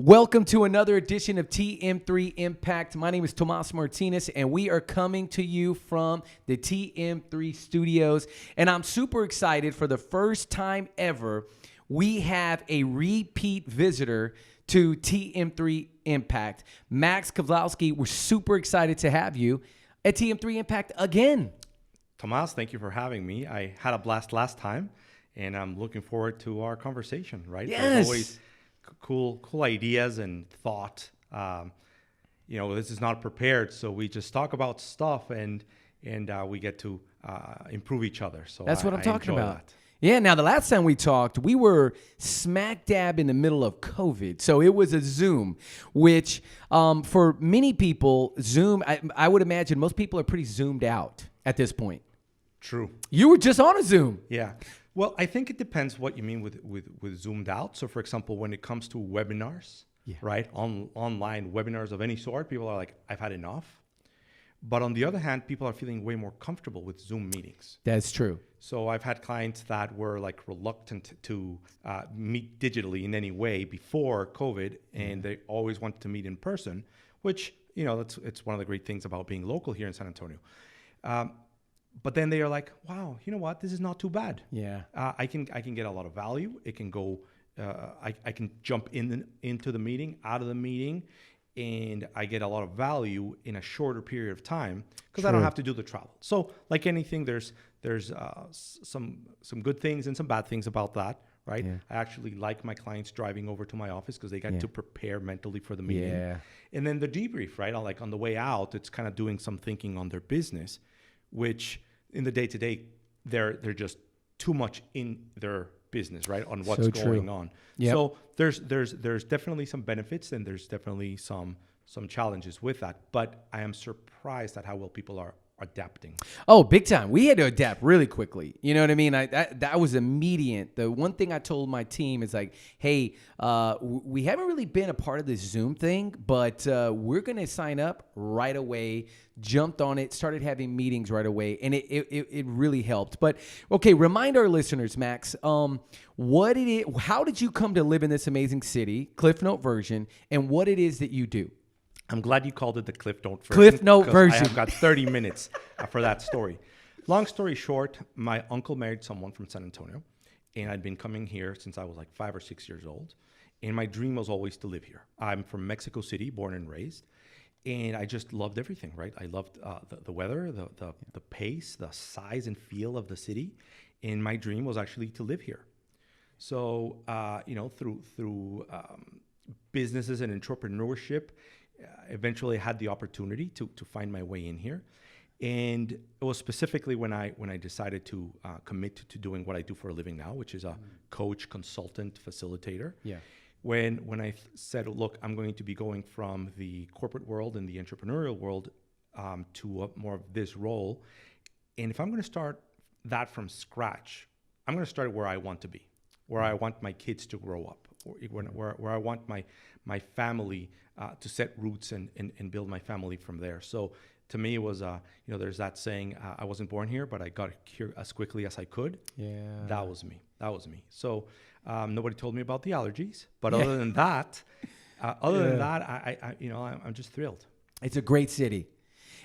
Welcome to another edition of TM3 Impact. My name is Tomas Martinez, and we are coming to you from the TM3 studios. And I'm super excited. For the first time ever, we have a repeat visitor to TM3 Impact. Max Kozlovsky, we're super excited to have you at TM3 Impact again. Tomas, thank you for having me. I had a blast last time, and I'm looking forward to our conversation, right? Yes. There's always cool ideas and thought. This is not prepared, so we just talk about stuff and we get to improve each other. So that's what I'm talking about. That. Yeah. Now, the last time we talked, we were smack dab in the middle of COVID, so it was a Zoom, which for many people, Zoom. I would imagine most people are pretty zoomed out at this point. True. You were just on a Zoom. Yeah. Well, I think it depends what you mean with zoomed out. So, for example, when it comes to webinars, right, online webinars of any sort, people are like, I've had enough. But on the other hand, people are feeling way more comfortable with Zoom meetings. That's true. So I've had clients that were like reluctant to meet digitally in any way before COVID, and they always wanted to meet in person, which, it's one of the great things about being local here in San Antonio. But then they are like, wow, you know what? This is not too bad. Yeah. I can get a lot of value. It can go, I can jump into the meeting, out of the meeting, and I get a lot of value in a shorter period of time because I don't have to do the travel. So like anything, there's some good things and some bad things about that, right? Yeah. I actually like my clients driving over to my office because they get to prepare mentally for the meeting. Yeah. And then the debrief, right? Like on the way out, it's kind of doing some thinking on their business, which in the day-to-day, they're just too much in their business, right, on what's going on. Yep. So there's definitely some benefits and there's definitely some challenges with that. But I am surprised at how well people are adapting. Oh, big time. We had to adapt really quickly. You know what I mean? That was immediate. The one thing I told my team is like, hey, we haven't really been a part of this Zoom thing, but we're going to sign up right away, jumped on it, started having meetings right away, and it really helped. But, okay, remind our listeners, Max, what it is, how did you come to live in this amazing city, Cliff Note version, and what it is that you do? I'm glad you called it the Cliff Note version. Cliff Note version. I have got 30 minutes for that story. Long story short, my uncle married someone from San Antonio, and I'd been coming here since I was like 5 or 6 years old, and my dream was always to live here. I'm from Mexico City, born and raised, and I just loved everything, right? I loved the weather, the pace, the size and feel of the city, and my dream was actually to live here. So, through businesses and entrepreneurship, eventually I had the opportunity to find my way in here. And it was specifically when I decided to commit to doing what I do for a living now, which is a coach, consultant, facilitator. Yeah. When I said, look, I'm going to be going from the corporate world and the entrepreneurial world to more of this role. And if I'm going to start that from scratch, I'm going to start where I want to be, where I want my kids to grow up, where I want my family to set roots and build my family from there. So to me, it was, there's that saying, I wasn't born here, but I got here as quickly as I could. Yeah. That was me. So nobody told me about the allergies, but other than that, I'm just thrilled. It's a great city.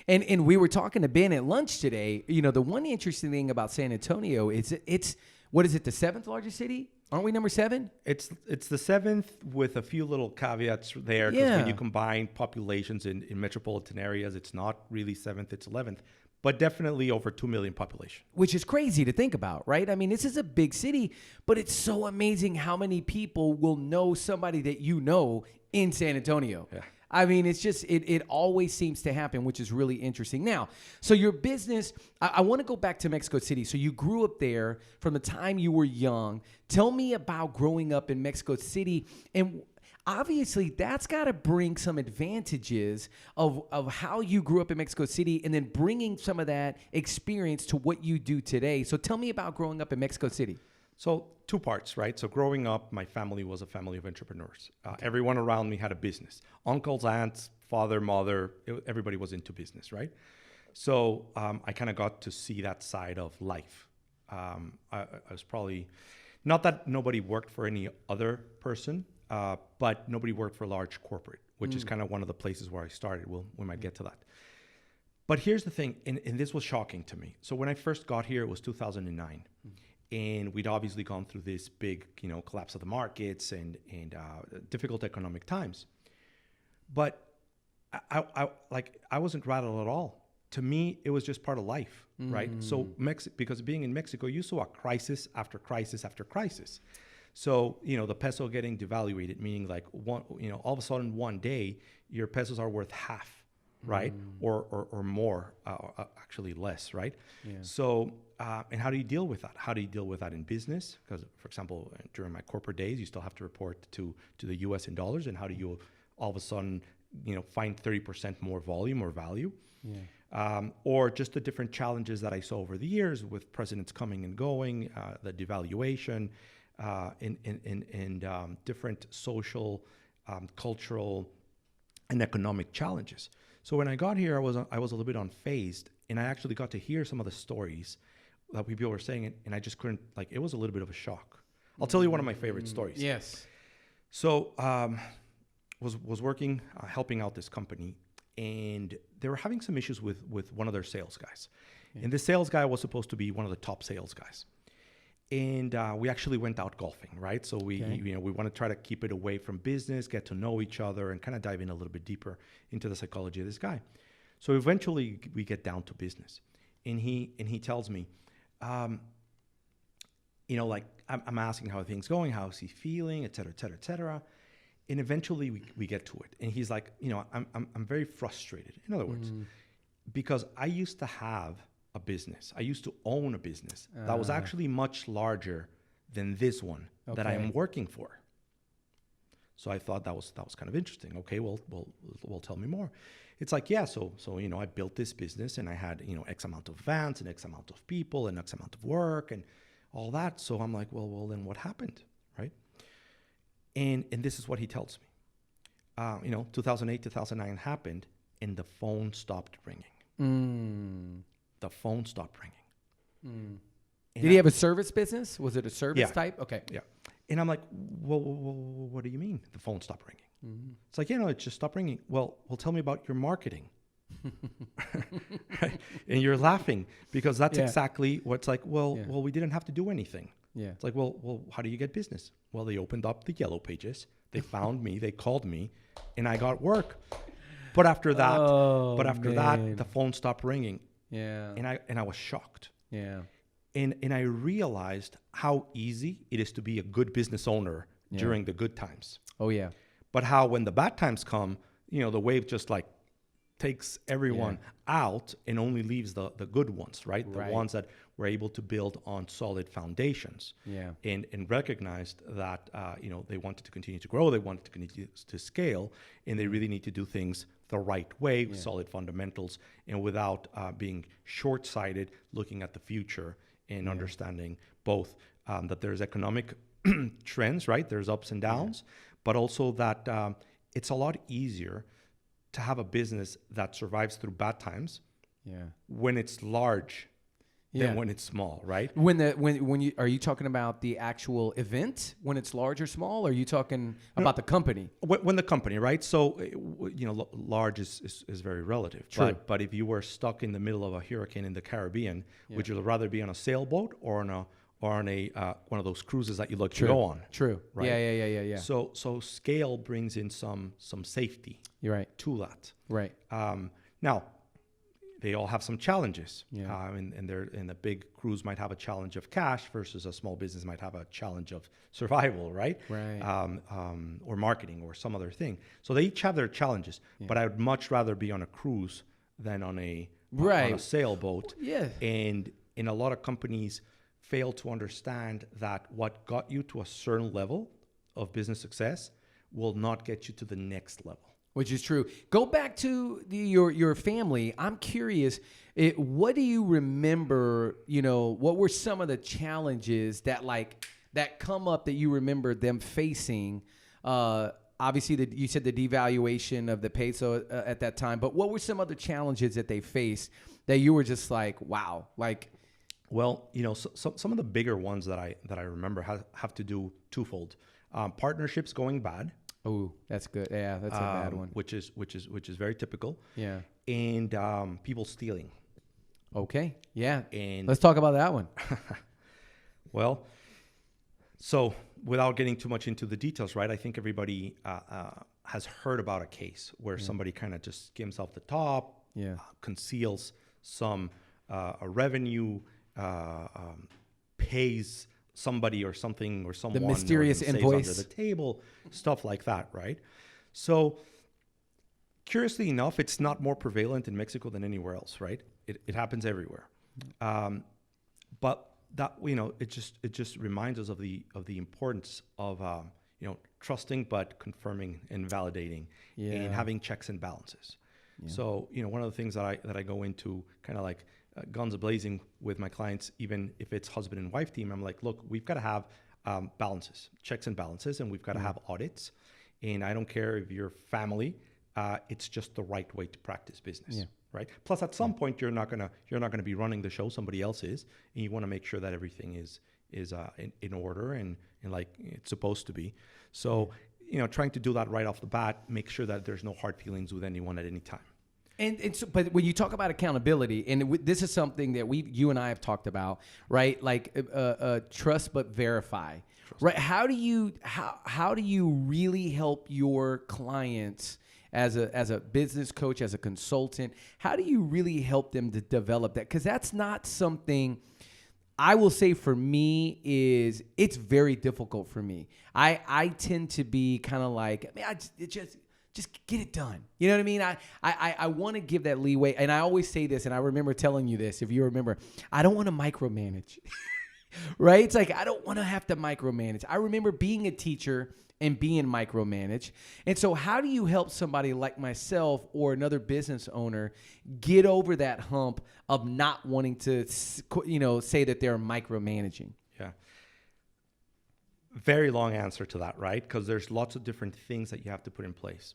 And we were talking to Ben at lunch today. The one interesting thing about San Antonio is it's what is it, the 7th largest city? Aren't we number 7? It's the 7th with a few little caveats there. Because when you combine populations in metropolitan areas, it's not really 7th, it's 11th. But definitely over 2 million population. Which is crazy to think about, right? I mean, this is a big city, but it's so amazing how many people will know somebody that you know in San Antonio. Yeah. I mean, it's just, it always seems to happen, which is really interesting. Now, so your business, I want to go back to Mexico City. So you grew up there from the time you were young. Tell me about growing up in Mexico City. And obviously, that's got to bring some advantages of how you grew up in Mexico City and then bringing some of that experience to what you do today. So tell me about growing up in Mexico City. So 2 parts, right? So growing up, my family was a family of entrepreneurs. Everyone around me had a business. Uncles, aunts, father, mother, everybody was into business, right? So I kind of got to see that side of life. I was probably, not that nobody worked for any other person, but nobody worked for large corporate, which is kind of one of the places where I started. We might get to that. But here's the thing, and this was shocking to me. So when I first got here, it was 2009. And we'd obviously gone through this big, collapse of the markets and difficult economic times. But I wasn't rattled at all. To me, it was just part of life, right? So because being in Mexico, you saw a crisis after crisis after crisis. So, the peso getting devaluated, meaning like all of a sudden one day, your pesos are worth half, right? Or more, actually less, right? Yeah. So, and how do you deal with that? How do you deal with that in business? Because, for example, during my corporate days, you still have to report to the US in dollars. And how do you all of a sudden, find 30% more volume or value? Yeah. Or just the different challenges that I saw over the years with presidents coming and going, the devaluation, and different social, cultural, and economic challenges. So when I got here, I was a little bit unfazed, and I actually got to hear some of the stories that people were saying, and I just couldn't, it was a little bit of a shock. I'll tell you one of my favorite stories. Yes. So was working, helping out this company, and they were having some issues with one of their sales guys. Yeah. And this sales guy was supposed to be one of the top sales guys. And we actually went out golfing, right? So we want to try to keep it away from business, get to know each other, and kind of dive in a little bit deeper into the psychology of this guy. So eventually we get down to business, and he tells me, I'm asking how things going, how's he feeling, et cetera, et cetera, et cetera. And eventually we get to it, and he's like, I'm very frustrated. In other words, because I used to have a business. I used to own a business that was actually much larger than this one that I am working for. So I thought that was kind of interesting. Okay, well, tell me more. It's like, yeah, so I built this business, and I had X amount of vans and X amount of people and X amount of work and all that. So I'm like, well, then what happened, right? And this is what he tells me. 2008, 2009 happened, and the phone stopped ringing. The phone stopped ringing. Did he have a service business? Was it a service type? Okay. Yeah. And I'm like, well, what do you mean the phone stopped ringing? It's like, it just stopped ringing. Well, tell me about your marketing. Right? And you're laughing because that's exactly what's like, well, we didn't have to do anything. Yeah. It's like, well, how do you get business? Well, they opened up the yellow pages. They found me. They called me, and I got work. But after that, the phone stopped ringing. Yeah. And I was shocked. Yeah. And I realized how easy it is to be a good business owner during the good times. Oh yeah. But how when the bad times come, the wave just takes everyone out and only leaves the good ones, right? The ones that were able to build on solid foundations. Yeah. And recognized that they wanted to continue to grow, they wanted to continue to scale, and they really need to do things the right way, with solid fundamentals, and without being short-sighted, looking at the future and understanding both that there's economic trends, right? There's ups and downs, but also that it's a lot easier to have a business that survives through bad times when it's large than when it's small, right? When you are you talking about the actual event when it's large or small? Or are you talking about the company? When the company, right? So large is very relative. True. But if you were stuck in the middle of a hurricane in the Caribbean, would you rather be on a sailboat or on a one of those cruises that you like to go on? True. Right? Yeah. So scale brings in some safety. You're right. To that. Right. Now, they all have some challenges. Yeah. And a big cruise might have a challenge of cash versus a small business might have a challenge of survival, right? Right. Or marketing or some other thing. So they each have their challenges. Yeah. But I would much rather be on a cruise than on a sailboat. Yeah. And in a lot of companies fail to understand that what got you to a certain level of business success will not get you to the next level. Which is true. Go back to your family. I'm curious, what do you remember, what were some of the challenges that come up that you remember them facing? Obviously, you said the devaluation of the peso at that time, but what were some other challenges that they faced that you were just like, wow, Well, some of the bigger ones that I remember have to do twofold. Partnerships going bad. Oh, that's good. Yeah, that's a bad one. Which is very typical. Yeah. And people stealing. Okay. Yeah. And let's talk about that one. Well, so without getting too much into the details, right? I think everybody has heard about a case where somebody kind of just skims off the top, conceals some a revenue, pays somebody or something or someone, the mysterious invoice under the table, stuff like that, right? So curiously enough, it's not more prevalent in Mexico than anywhere else, right? It happens everywhere. But that, it just reminds us of the importance of trusting but confirming and validating, and having checks and balances. So one of the things that I go into kind of like guns blazing with my clients, even if it's husband and wife team, I'm like, look, we've got to have balances, checks and balances, and we've got to have audits. And I don't care if you're family, it's just the right way to practice business. Right. Plus, at some point, you're not gonna be running the show. Somebody else is, and you want to make sure that everything is in order and like it's supposed to be. So, trying to do that right off the bat, make sure that there's no hard feelings with anyone at any time. And so, but when you talk about accountability, and this is something that you and I have talked about, right? Like trust but verify, right? How do you really help your clients? As a business coach, as a consultant, how do you really help them to develop that? Because that's not something I will say for me it's very difficult for me. I tend to be kind of like, just get it done. You know what I mean? I want to give that leeway. And I always say this, and I remember telling you this, if you remember, I don't want to micromanage, right? It's like, I don't want to have to micromanage. I remember being a teacher and being micromanaged. And so how do you help somebody like myself or another business owner get over that hump of not wanting to, say that they're micromanaging? Yeah. Very long answer to that, right? Because there's lots of different things that you have to put in place,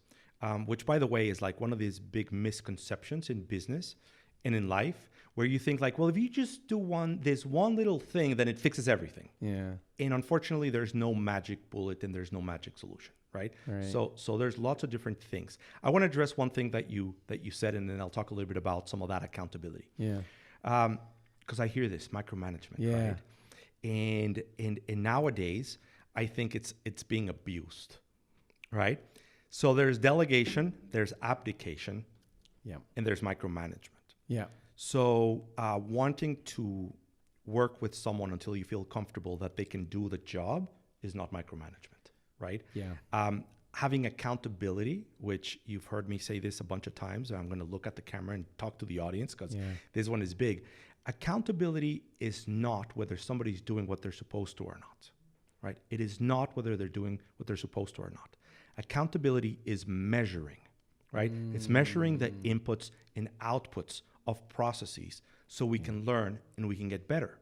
which, by the way, is like one of these big misconceptions in business and in life, where you think like, well, if you just do this one little thing, then it fixes everything. Yeah. And unfortunately, there's no magic bullet and there's no magic solution, right? So there's lots of different things. I want to address one thing that you said, and then I'll talk a little bit about some of that accountability. Yeah. Because I hear this micromanagement, right? And nowadays, I think it's being abused, right? So there's delegation, there's abdication, and there's micromanagement. Yeah. So wanting to work with someone until you feel comfortable that they can do the job is not micromanagement, right? Yeah. Having accountability, which you've heard me say this a bunch of times, and I'm going to look at the camera and talk to the audience because this one is big. Accountability is not whether somebody's doing what they're supposed to or not, right? It is not whether they're doing what they're supposed to or not. Accountability is measuring, right? It's measuring the inputs and outputs of processes so we can learn and we can get better.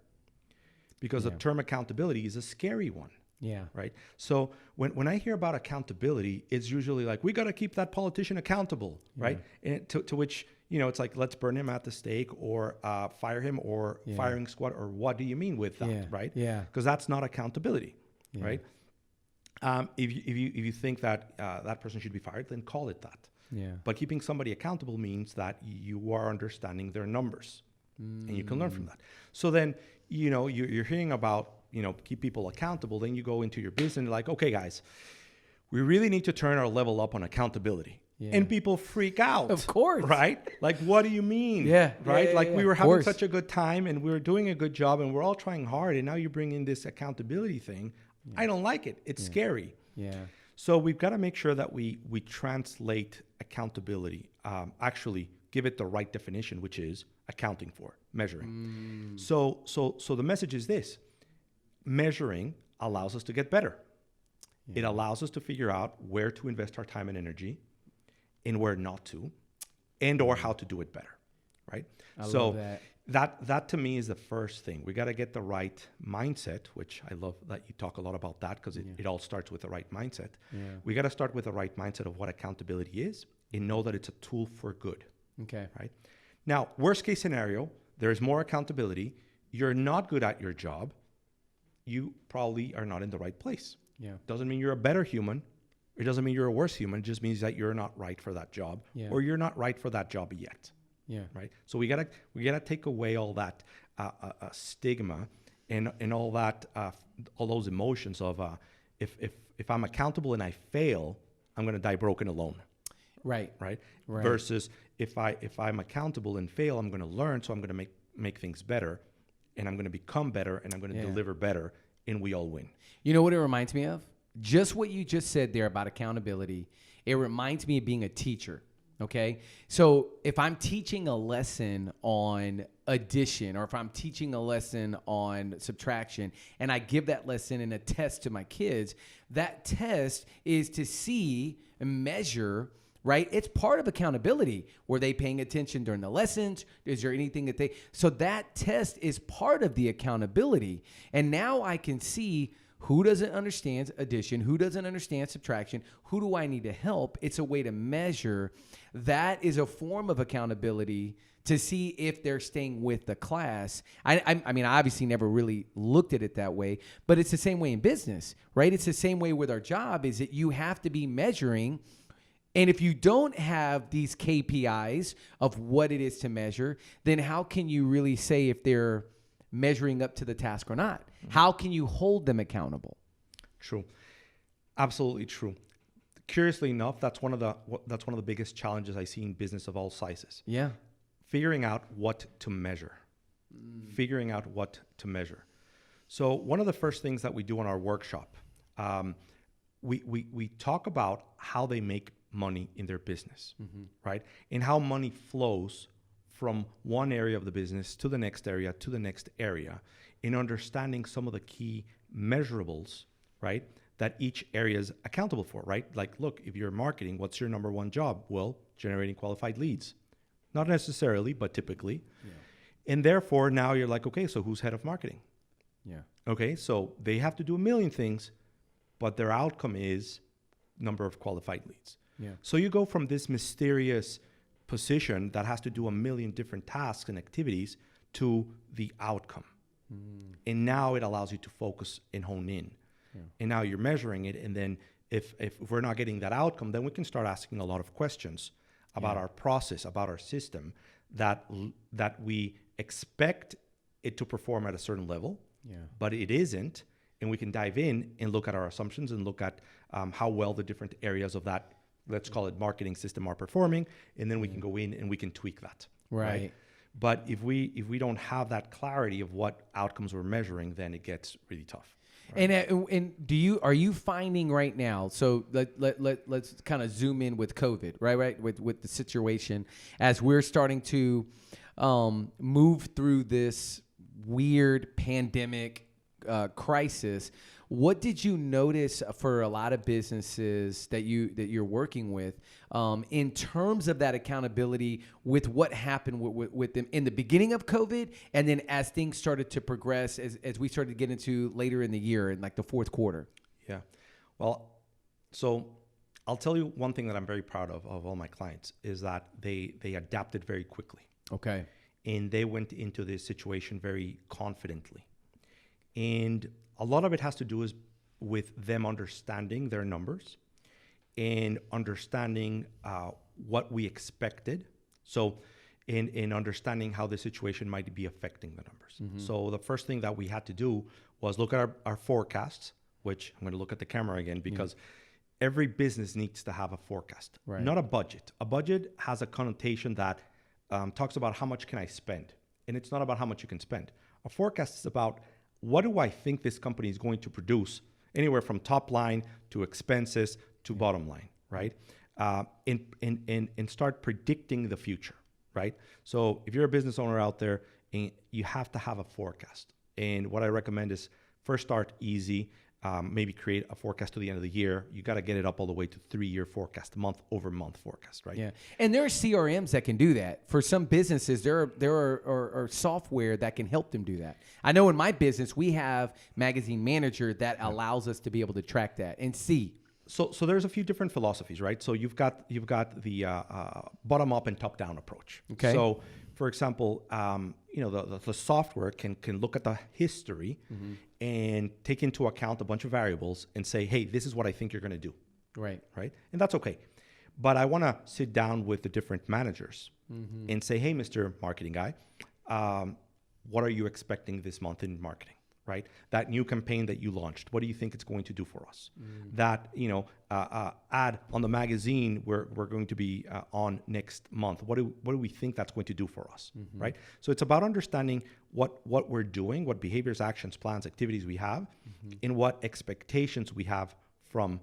Because the term accountability is a scary one. Yeah. Right. So when I hear about accountability, it's usually like, we got to keep that politician accountable, right? And to which, it's like, let's burn him at the stake or fire him or firing squad, or what do you mean with that, right? Yeah. Because that's not accountability, right? If you think that that person should be fired, then call it that. Yeah. But keeping somebody accountable means that you are understanding their numbers and you can learn from that. So then, you're hearing about, keep people accountable. Then you go into your business and like, okay, guys, we really need to turn our level up on accountability. Yeah. And people freak out. Of course. Right? Like, what do you mean? Yeah. Right? Yeah, we were having such a good time and we were doing a good job and we're all trying hard. And now you bring in this accountability thing. Yeah. I don't like it. It's scary. Yeah. So we've got to make sure that we translate accountability, actually give it the right definition, which is accounting for, measuring. So the message is this: measuring allows us to get better. Yeah. It allows us to figure out where to invest our time and energy and where not to, and or how to do it better, right? I love that. That to me is the first thing. We got to get the right mindset, which I love that you talk a lot about that, because it all starts with the right mindset. Yeah. We got to start with the right mindset of what accountability is and know that it's a tool for good. Okay. Right? Now, worst case scenario, there's more accountability. you're not good at your job, you probably are not in the right place. Yeah. Doesn't mean you're a better human. It doesn't mean you're a worse human. It just means that you're not right for that job, or you're not right for that job yet. Yeah. Right. So we gotta take away all that stigma and all that all those emotions of if I'm accountable and I fail, I'm gonna die broken alone. Right. Right. Versus if I'm accountable and fail, I'm gonna learn. So I'm gonna make things better, and I'm gonna become better, and I'm gonna deliver better, and we all win. You know what it reminds me of? Just what you just said there about accountability. It reminds me of being a teacher. Okay. So if I'm teaching a lesson on addition, or if I'm teaching a lesson on subtraction, and I give that lesson in a test to my kids, that test is to see and measure, right? It's part of accountability. Were they paying attention during the lessons? Is there anything that so that test is part of the accountability. And now I can see who doesn't understand addition, who doesn't understand subtraction, who do I need to help? It's a way to measure. That is a form of accountability to see if they're staying with the class. I mean, I obviously never really looked at it that way, but it's the same way in business, right? It's the same way with our job, is that you have to be measuring. And if you don't have these KPIs of what it is to measure, then how can you really say if they're measuring up to the task or not? How can you hold them accountable? True. Absolutely true. Curiously enough, that's one of the biggest challenges I see in business of all sizes. Yeah. Figuring out what to measure. Figuring out what to measure. So one of the first things that we do in our workshop, we talk about how they make money in their business, right? And how money flows from one area of the business to the next area, to the next area, in understanding some of the key measurables, right, that each area is accountable for, right? Like, look, if you're marketing, what's your number one job? Well, generating qualified leads. Not necessarily, but typically. Yeah. And therefore, now you're like, okay, so who's head of marketing? Yeah. Okay, so they have to do a million things, but their outcome is number of qualified leads. Yeah. So you go from this mysterious position that has to do a million different tasks and activities to the outcome. And now it allows you to focus and hone in. Yeah. And now you're measuring it. And then if we're not getting that outcome, then we can start asking a lot of questions about our process, about our system, that we expect it to perform at a certain level, but it isn't. And we can dive in and look at our assumptions and look at how well the different areas of that, let's call it marketing system, are performing. And then we can go in and we can tweak that. Right. But if we don't have that clarity of what outcomes we're measuring, then it gets really tough. Right? And are you finding right now? So let's kind of zoom in with COVID, right? With the situation as we're starting to move through this weird pandemic crisis. What did you notice for a lot of businesses that you're working with in terms of that accountability with what happened with them in the beginning of COVID, and then as things started to progress, as we started to get into later in the year, in like the fourth quarter? Yeah. Well, so I'll tell you one thing that I'm very proud of all my clients is that they adapted very quickly. Okay. And they went into this situation very confidently. And a lot of it has to do with them understanding their numbers and understanding what we expected. So in understanding how the situation might be affecting the numbers. Mm-hmm. So the first thing that we had to do was look at our forecasts, which I'm going to look at the camera again, because every business needs to have a forecast, not a budget. A budget has a connotation that talks about how much can I spend, and it's not about how much you can spend. A forecast is about what do I think this company is going to produce, anywhere from top line to expenses to bottom line, right? And start predicting the future, right? So if you're a business owner out there, and you have to have a forecast. And what I recommend is first start easy, maybe create a forecast to the end of the year. You got to get it up all the way to 3-year forecast, month-over-month forecast, right? Yeah, and there are CRMs that can do that. For some businesses, there are software that can help them do that. I know in my business, we have Magazine Manager that allows us to be able to track that and see. So there's a few different philosophies, right? So you've got the bottom-up and top-down approach. Okay. So for example, the software can look at the history and take into account a bunch of variables and say, hey, this is what I think you're going to do. Right. Right. And that's okay. But I want to sit down with the different managers and say, hey, Mr. Marketing guy, what are you expecting this month in marketing? Right? That new campaign that you launched, what do you think it's going to do for us? That, ad on the magazine we're going to be on next month, what do we think that's going to do for us? Right? So it's about understanding what we're doing, what behaviors, actions, plans, activities we have, and what expectations we have from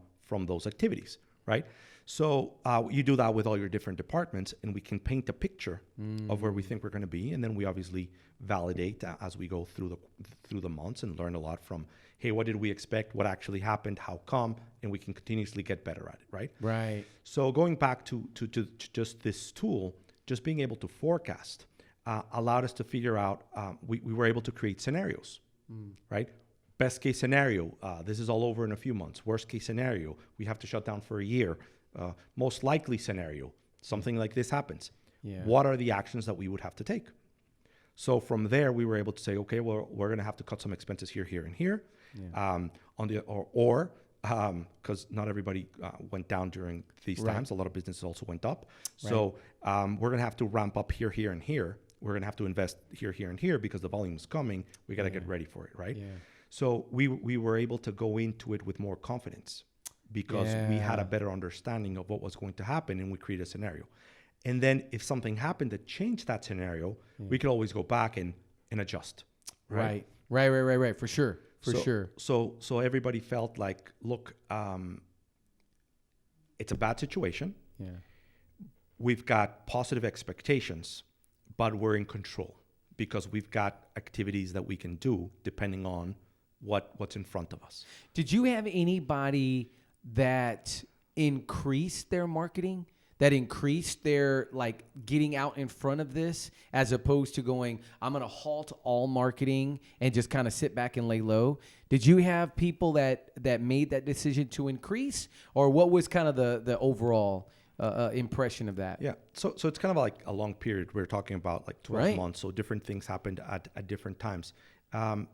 those activities, right? So you do that with all your different departments, and we can paint a picture of where we think we're going to be, and then we obviously validate as we go through the months and learn a lot from, hey, what did we expect? What actually happened? How come? And we can continuously get better at it, right? Right. So going back to just this tool, just being able to forecast allowed us to figure out. We were able to create scenarios, right? Best case scenario, this is all over in a few months. Worst case scenario, we have to shut down for a year. Most likely scenario, something like this happens. Yeah. What are the actions that we would have to take? So from there, we were able to say, okay, well, we're going to have to cut some expenses here, and here. Yeah. Because not everybody went down during these times. A lot of businesses also went up. Right. So we're going to have to ramp up here, and here. We're going to have to invest here, and here because the volume is coming. We got to get ready for it, right? Yeah. So we were able to go into it with more confidence because we had a better understanding of what was going to happen, and we created a scenario. And then if something happened that changed that scenario, we could always go back and adjust. Right. For sure. So everybody felt like, look, it's a bad situation. Yeah. We've got positive expectations, but we're in control because we've got activities that we can do depending on what's in front of us. Did you have anybody that increased their marketing, that increased their getting out in front of this, as opposed to going, I'm going to halt all marketing and just kind of sit back and lay low? Did you have people that made that decision to increase, or what was kind of the overall impression of that? Yeah. So it's kind of like a long period. We're talking about 12 months. So different things happened at different times.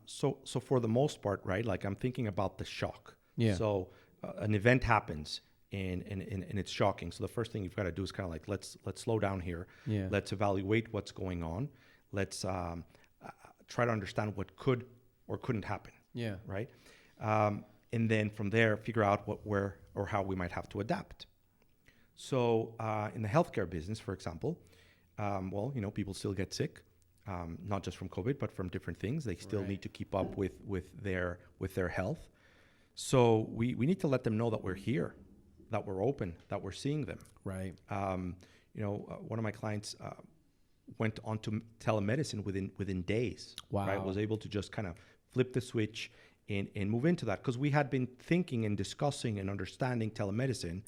So for the most part, right, I'm thinking about the shock. Yeah. So an event happens and it's shocking. So the first thing you've got to do is kind of let's slow down here. Yeah. Let's evaluate what's going on. Let's try to understand what could or couldn't happen. Yeah. Right. And then from there, figure out where or how we might have to adapt. So in the healthcare business, for example, people still get sick. Not just from COVID, but from different things. They still need to keep up with their health. So we need to let them know that we're here, that we're open, that we're seeing them. Right. One of my clients went on to telemedicine within days. Wow. Right. Was able to just kind of flip the switch and move into that, because we had been thinking and discussing and understanding telemedicine,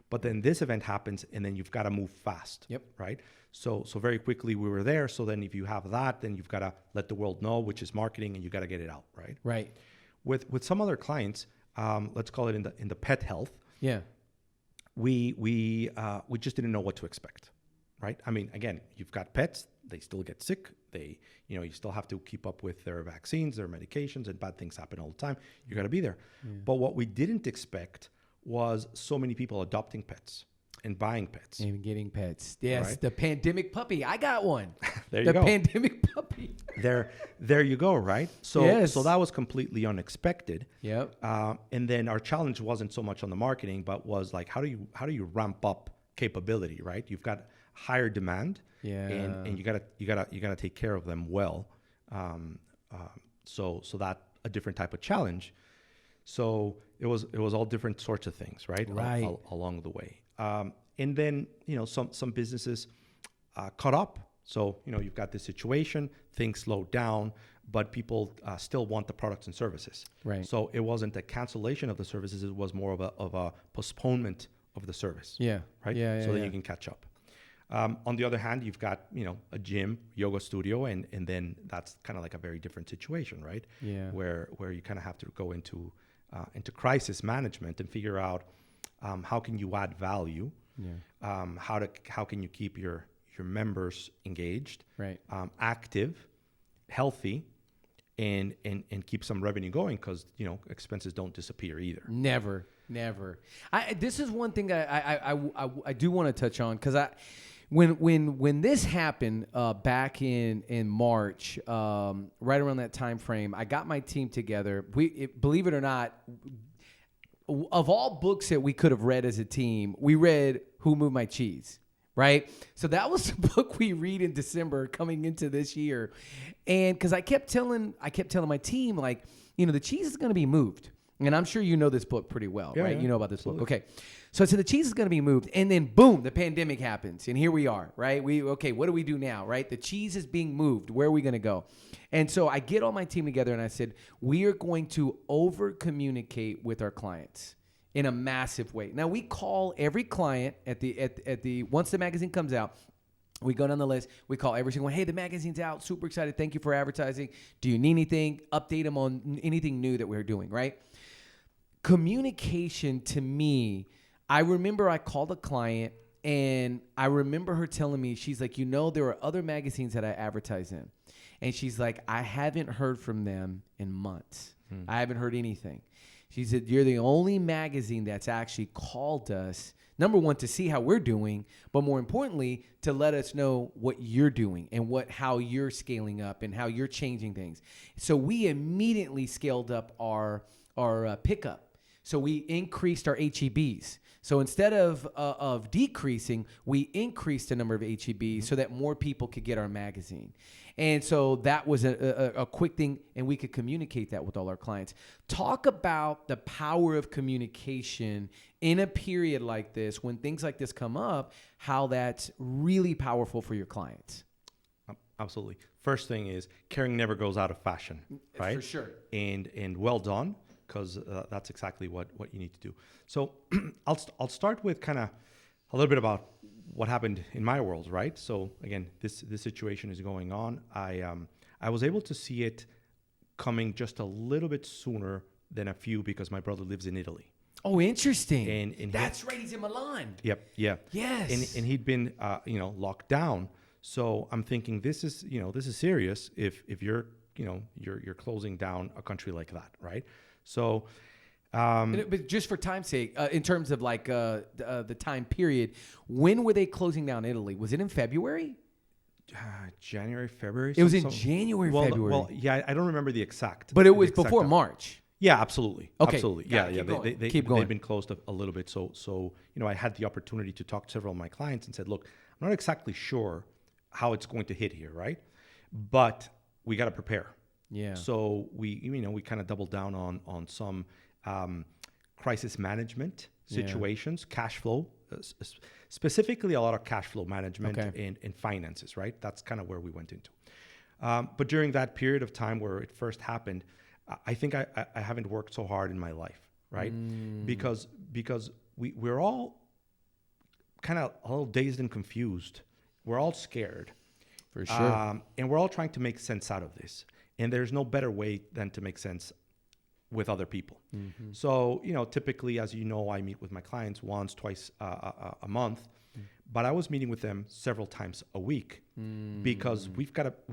but then this event happens and then you've got to move fast. Yep. Right. So very quickly we were there. So then if you have that, then you've got to let the world know, which is marketing, and you got to get it out. Right. Right. With some other clients, let's call it in the pet health. Yeah. We just didn't know what to expect. Right. I mean, again, you've got pets, they still get sick. You still have to keep up with their vaccines, their medications, and bad things happen all the time. You got to be there. Yeah. But what we didn't expect was so many people adopting pets and buying pets. And getting pets. Yes, right? The pandemic puppy. I got one. There you go. The pandemic puppy. There you go, right? So that was completely unexpected. Yep. And then our challenge wasn't so much on the marketing, but was how do you ramp up capability, right? You've got higher demand. Yeah. And you gotta take care of them well. So that a different type of challenge. So it was all different sorts of things, right? Right. Along the way. And then, some businesses caught up. So, you've got this situation, things slowed down, but people still want the products and services. Right. So it wasn't a cancellation of the services. It was more of a postponement of the service. Yeah. Right. Yeah. So that you can catch up. On the other hand, you've got, a gym, yoga studio, and then that's kind of like a very different situation, right? Yeah. Where you kind of have to go into crisis management and figure out how can you add value. Yeah. How can you keep your your members engaged, Right. active, healthy, and keep some revenue going, because expenses don't disappear either. Never. This is one thing I do want to touch on, because when this happened back in March, right around that time frame, I got my team together. Believe it or not, of all books that we could have read as a team, we read Who Moved My Cheese. Right. So that was the book we read in December coming into this year. And because I kept telling my team, like, the cheese is going to be moved. And I'm sure you know this book pretty well, right? Yeah, you know about this absolutely. book. Okay. So I said the cheese is going to be moved. And then boom, the pandemic happens. And here we are, right? What do we do now, right? The cheese is being moved. Where are we going to go? And so I get all my team together and I said, we are going to over communicate with our clients in a massive way. Now, we call every client at the once the magazine comes out, we go down the list. We call every single one. Hey, the magazine's out. Super excited. Thank you for advertising. Do you need anything? Update them on anything new that we're doing, right? Communication, to me, I remember I called a client and I remember her telling me, she's like, there are other magazines that I advertise in. And she's like, I haven't heard from them in months. I haven't heard anything. She said, you're the only magazine that's actually called us, number one, to see how we're doing, but more importantly, to let us know what you're doing and how you're scaling up and how you're changing things. So we immediately scaled up our pickup. So we increased our HEBs. So instead of decreasing, we increased the number of HEBs so that more people could get our magazine. And so that was a quick thing, and we could communicate that with all our clients. Talk about the power of communication in a period like this, when things like this come up, how that's really powerful for your clients. Absolutely. First thing is, caring never goes out of fashion, right? For sure. And well done, because that's exactly what you need to do. So I'll start with kind of a little bit about what happened in my world, right? So again, this situation is going on. I was able to see it coming just a little bit sooner than a few, because my brother lives in Italy. Oh, interesting. And that's right. He's in Milan. Yep. Yeah. Yes. And he'd been locked down. So I'm thinking, this is serious if you're closing down a country like that, right? So, but just for time's sake, in terms of like the time period, when were they closing down Italy? Was it in February? January, February. It was in January, February. Well, yeah, I don't remember the exact. But it was before March. Yeah, absolutely. Okay. Absolutely. Yeah. Keep going. They've been closed a little bit. So I had the opportunity to talk to several of my clients and said, look, I'm not exactly sure how it's going to hit here, right? But we got to prepare. Yeah. So we kind of doubled down on some crisis management situations, cash flow, specifically a lot of cash flow management and finances, right? That's kind of where we went into. But during that period of time where it first happened, I think I haven't worked so hard in my life, right? Because we're all kind of a little dazed and confused. We're all scared. For sure. And we're all trying to make sense out of this. And there's no better way than to make sense with other people. Mm-hmm. So, typically, as you know, I meet with my clients once, twice a month, but I was meeting with them several times a week because we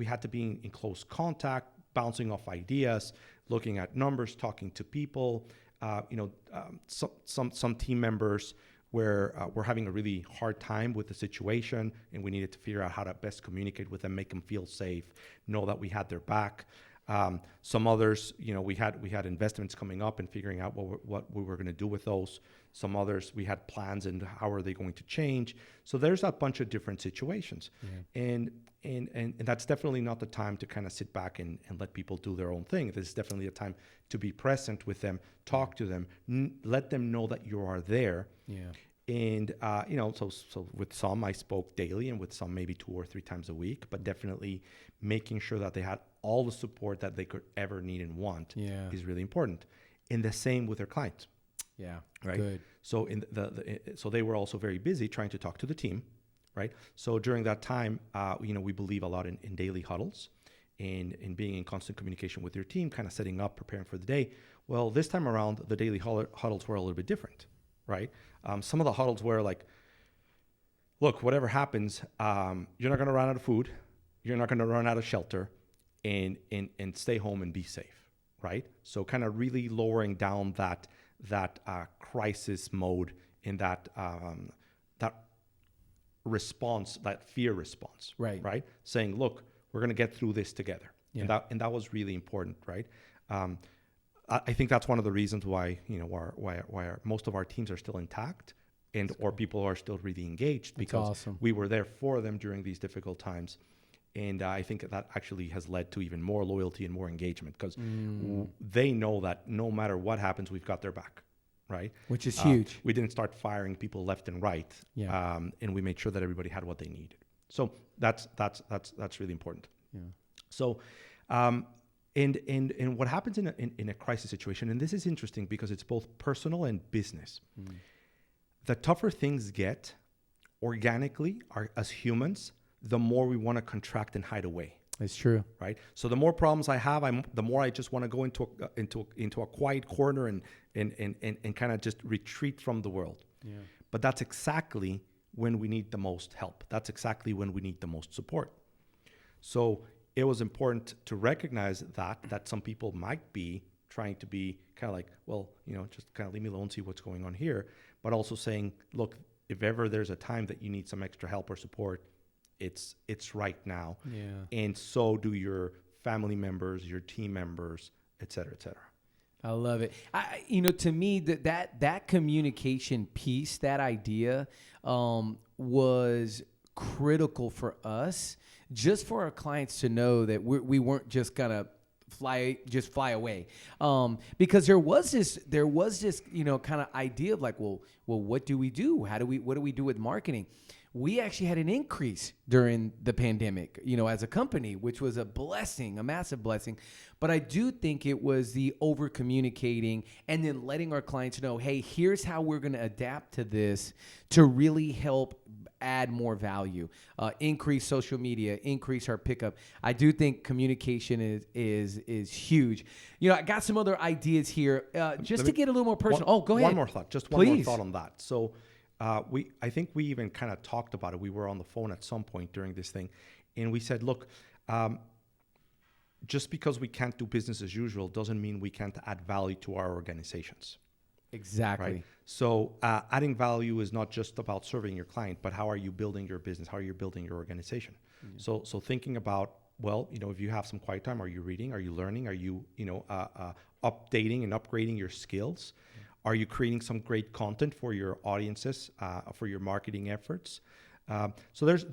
had to be in close contact, bouncing off ideas, looking at numbers, talking to people. Some team members where we're having a really hard time with the situation, and we needed to figure out how to best communicate with them, make them feel safe, know that we had their back. Some others, we had investments coming up and figuring out what we were going to do with those. Some others, we had plans and how are they going to change. So there's a bunch of different situations, and that's definitely not the time to kind of sit back and let people do their own thing. This is definitely a time to be present with them, talk to them, let them know that you are there. Yeah. And, so with some I spoke daily and with some maybe 2 or 3 times a week, but definitely making sure that they had all the support that they could ever need and want is really important. And the same with their clients. Yeah. Right. Good. So so they were also very busy trying to talk to the team. Right. So during that time, we believe a lot in daily huddles and in being in constant communication with your team, kind of setting up, preparing for the day. Well, this time around, the daily huddles were a little bit different. Right. Some of the huddles were like, look, whatever happens, you're not going to run out of food. You're not going to run out of shelter, and stay home and be safe, right? So kind of really lowering down that crisis mode in that response, that fear response, right? Saying, look, we're going to get through this together. Yeah. And that was really important, right? I think that's one of the reasons why, most of our teams are still intact or people are still really engaged, because awesome. We were there for them during these difficult times. And I think that actually has led to even more loyalty and more engagement, because they know that no matter what happens, we've got their back, right? Which is huge. We didn't start firing people left and right, and we made sure that everybody had what they needed. So that's really important. Yeah. So, and what happens in a crisis situation, and this is interesting because it's both personal and business. The tougher things get organically, as humans, the more we want to contract and hide away. It's true, right? So the more problems I have, the more I just want to go into a quiet corner and kind of just retreat from the world. Yeah. But that's exactly when we need the most help. That's exactly when we need the most support. So it was important to recognize that some people might be trying to be kind of like, well, just kind of leave me alone, see what's going on here. But also saying, look, if ever there's a time that you need some extra help or support, it's right now. Yeah. And so do your family members, your team members, et cetera, et cetera. I love it. To me, that communication piece, that idea, was critical for us, just for our clients to know that we weren't just gonna fly away, because there was this kind of idea of like, well, what do we do? What do we do with marketing? We actually had an increase during the pandemic, as a company, which was a blessing, a massive blessing. But I do think it was the over communicating and then letting our clients know, hey, here's how we're going to adapt to this to really help add more value, increase social media, increase our pickup. I do think communication is huge. I got some other ideas here, just to get a little more personal. Go ahead. One more thought, just one more thought on that. So I think we even kind of talked about it. We were on the phone at some point during this thing, and we said, look, just because we can't do business as usual doesn't mean we can't add value to our organizations. Exactly. Right? So adding value is not just about serving your client, but how are you building your business? How are you building your organization? Mm-hmm. So thinking about, well, if you have some quiet time, are you reading? Are you learning? Are you, updating and upgrading your skills? Are you creating some great content for your audiences, for your marketing efforts? So there's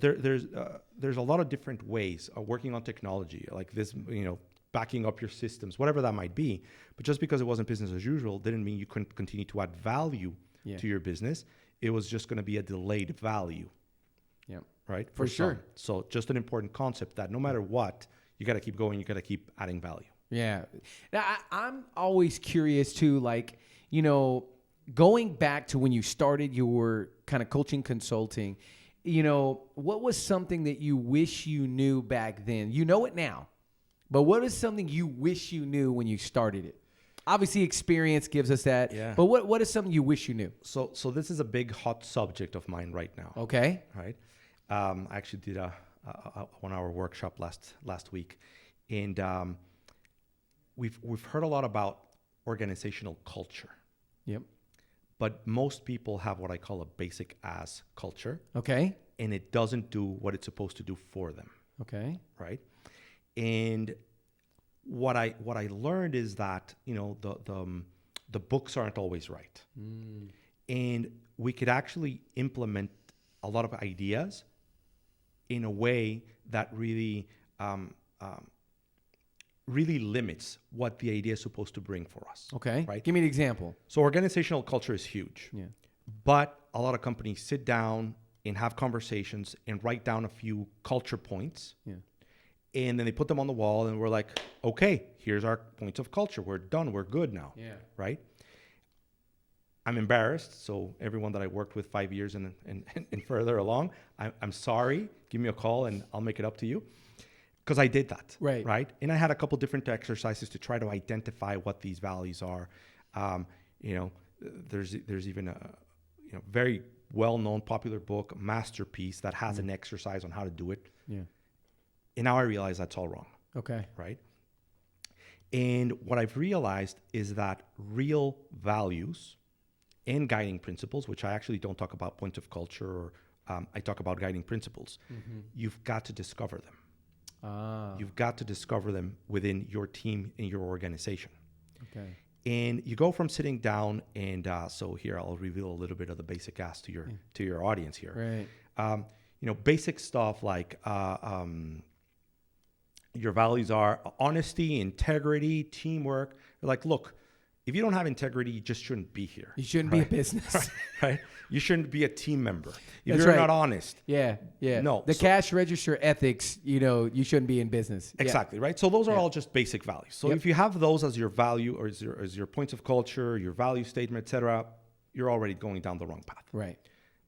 a lot of different ways of working on technology, like this, backing up your systems, whatever that might be. But just because it wasn't business as usual didn't mean you couldn't continue to add value to your business. It was just going to be a delayed value. Yeah. Right? For sure. So just an important concept that no matter what, you got to keep going. You got to keep adding value. Yeah. Now, I'm always curious too, like, going back to when you started your kind of coaching consulting, what was something that you wish you knew back then? You know it now, but what is something you wish you knew when you started it? Obviously, experience gives us that. Yeah. But what is something you wish you knew? So this is a big hot subject of mine right now. Okay. Right. I actually did a 1-hour workshop last week, and we've heard a lot about organizational culture. Yep. But most people have what I call a basic ass culture. Okay. And it doesn't do what it's supposed to do for them. Okay. Right. And what I learned is that, the books aren't always right. Mm. And we could actually implement a lot of ideas in a way that really really limits what the idea is supposed to bring for us. Okay. Right? Give me an example. So organizational culture is huge. Yeah. But a lot of companies sit down and have conversations and write down a few culture points. Yeah. And then they put them on the wall and we're like, okay, here's our points of culture. We're done. We're good now. Yeah. Right? I'm embarrassed. So everyone that I worked with 5 years and further along, I'm sorry. Give me a call and I'll make it up to you. Because I did that, right? And I had a couple different exercises to try to identify what these values are. There's even a very well-known, popular book, masterpiece that has an exercise on how to do it. Yeah. And now I realize that's all wrong. Okay. Right? And what I've realized is that real values and guiding principles, which I actually don't talk about points of culture, or I talk about guiding principles, you've got to discover them. You've got to discover them within your team and your organization. Okay. And you go from sitting down, and so here I'll reveal a little bit of the basic ask to your audience here. Right. Basic stuff like your values are honesty, integrity, teamwork. You're like, look, if you don't have integrity, you just shouldn't be here. You shouldn't be a business. Right? You shouldn't be a team member. If That's you're right. not honest. Yeah. No. The cash register ethics, you shouldn't be in business. Exactly, right? So those are all just basic values. So Yep. if you have those as your value or as your points of culture, your value statement, et cetera, you're already going down the wrong path. Right.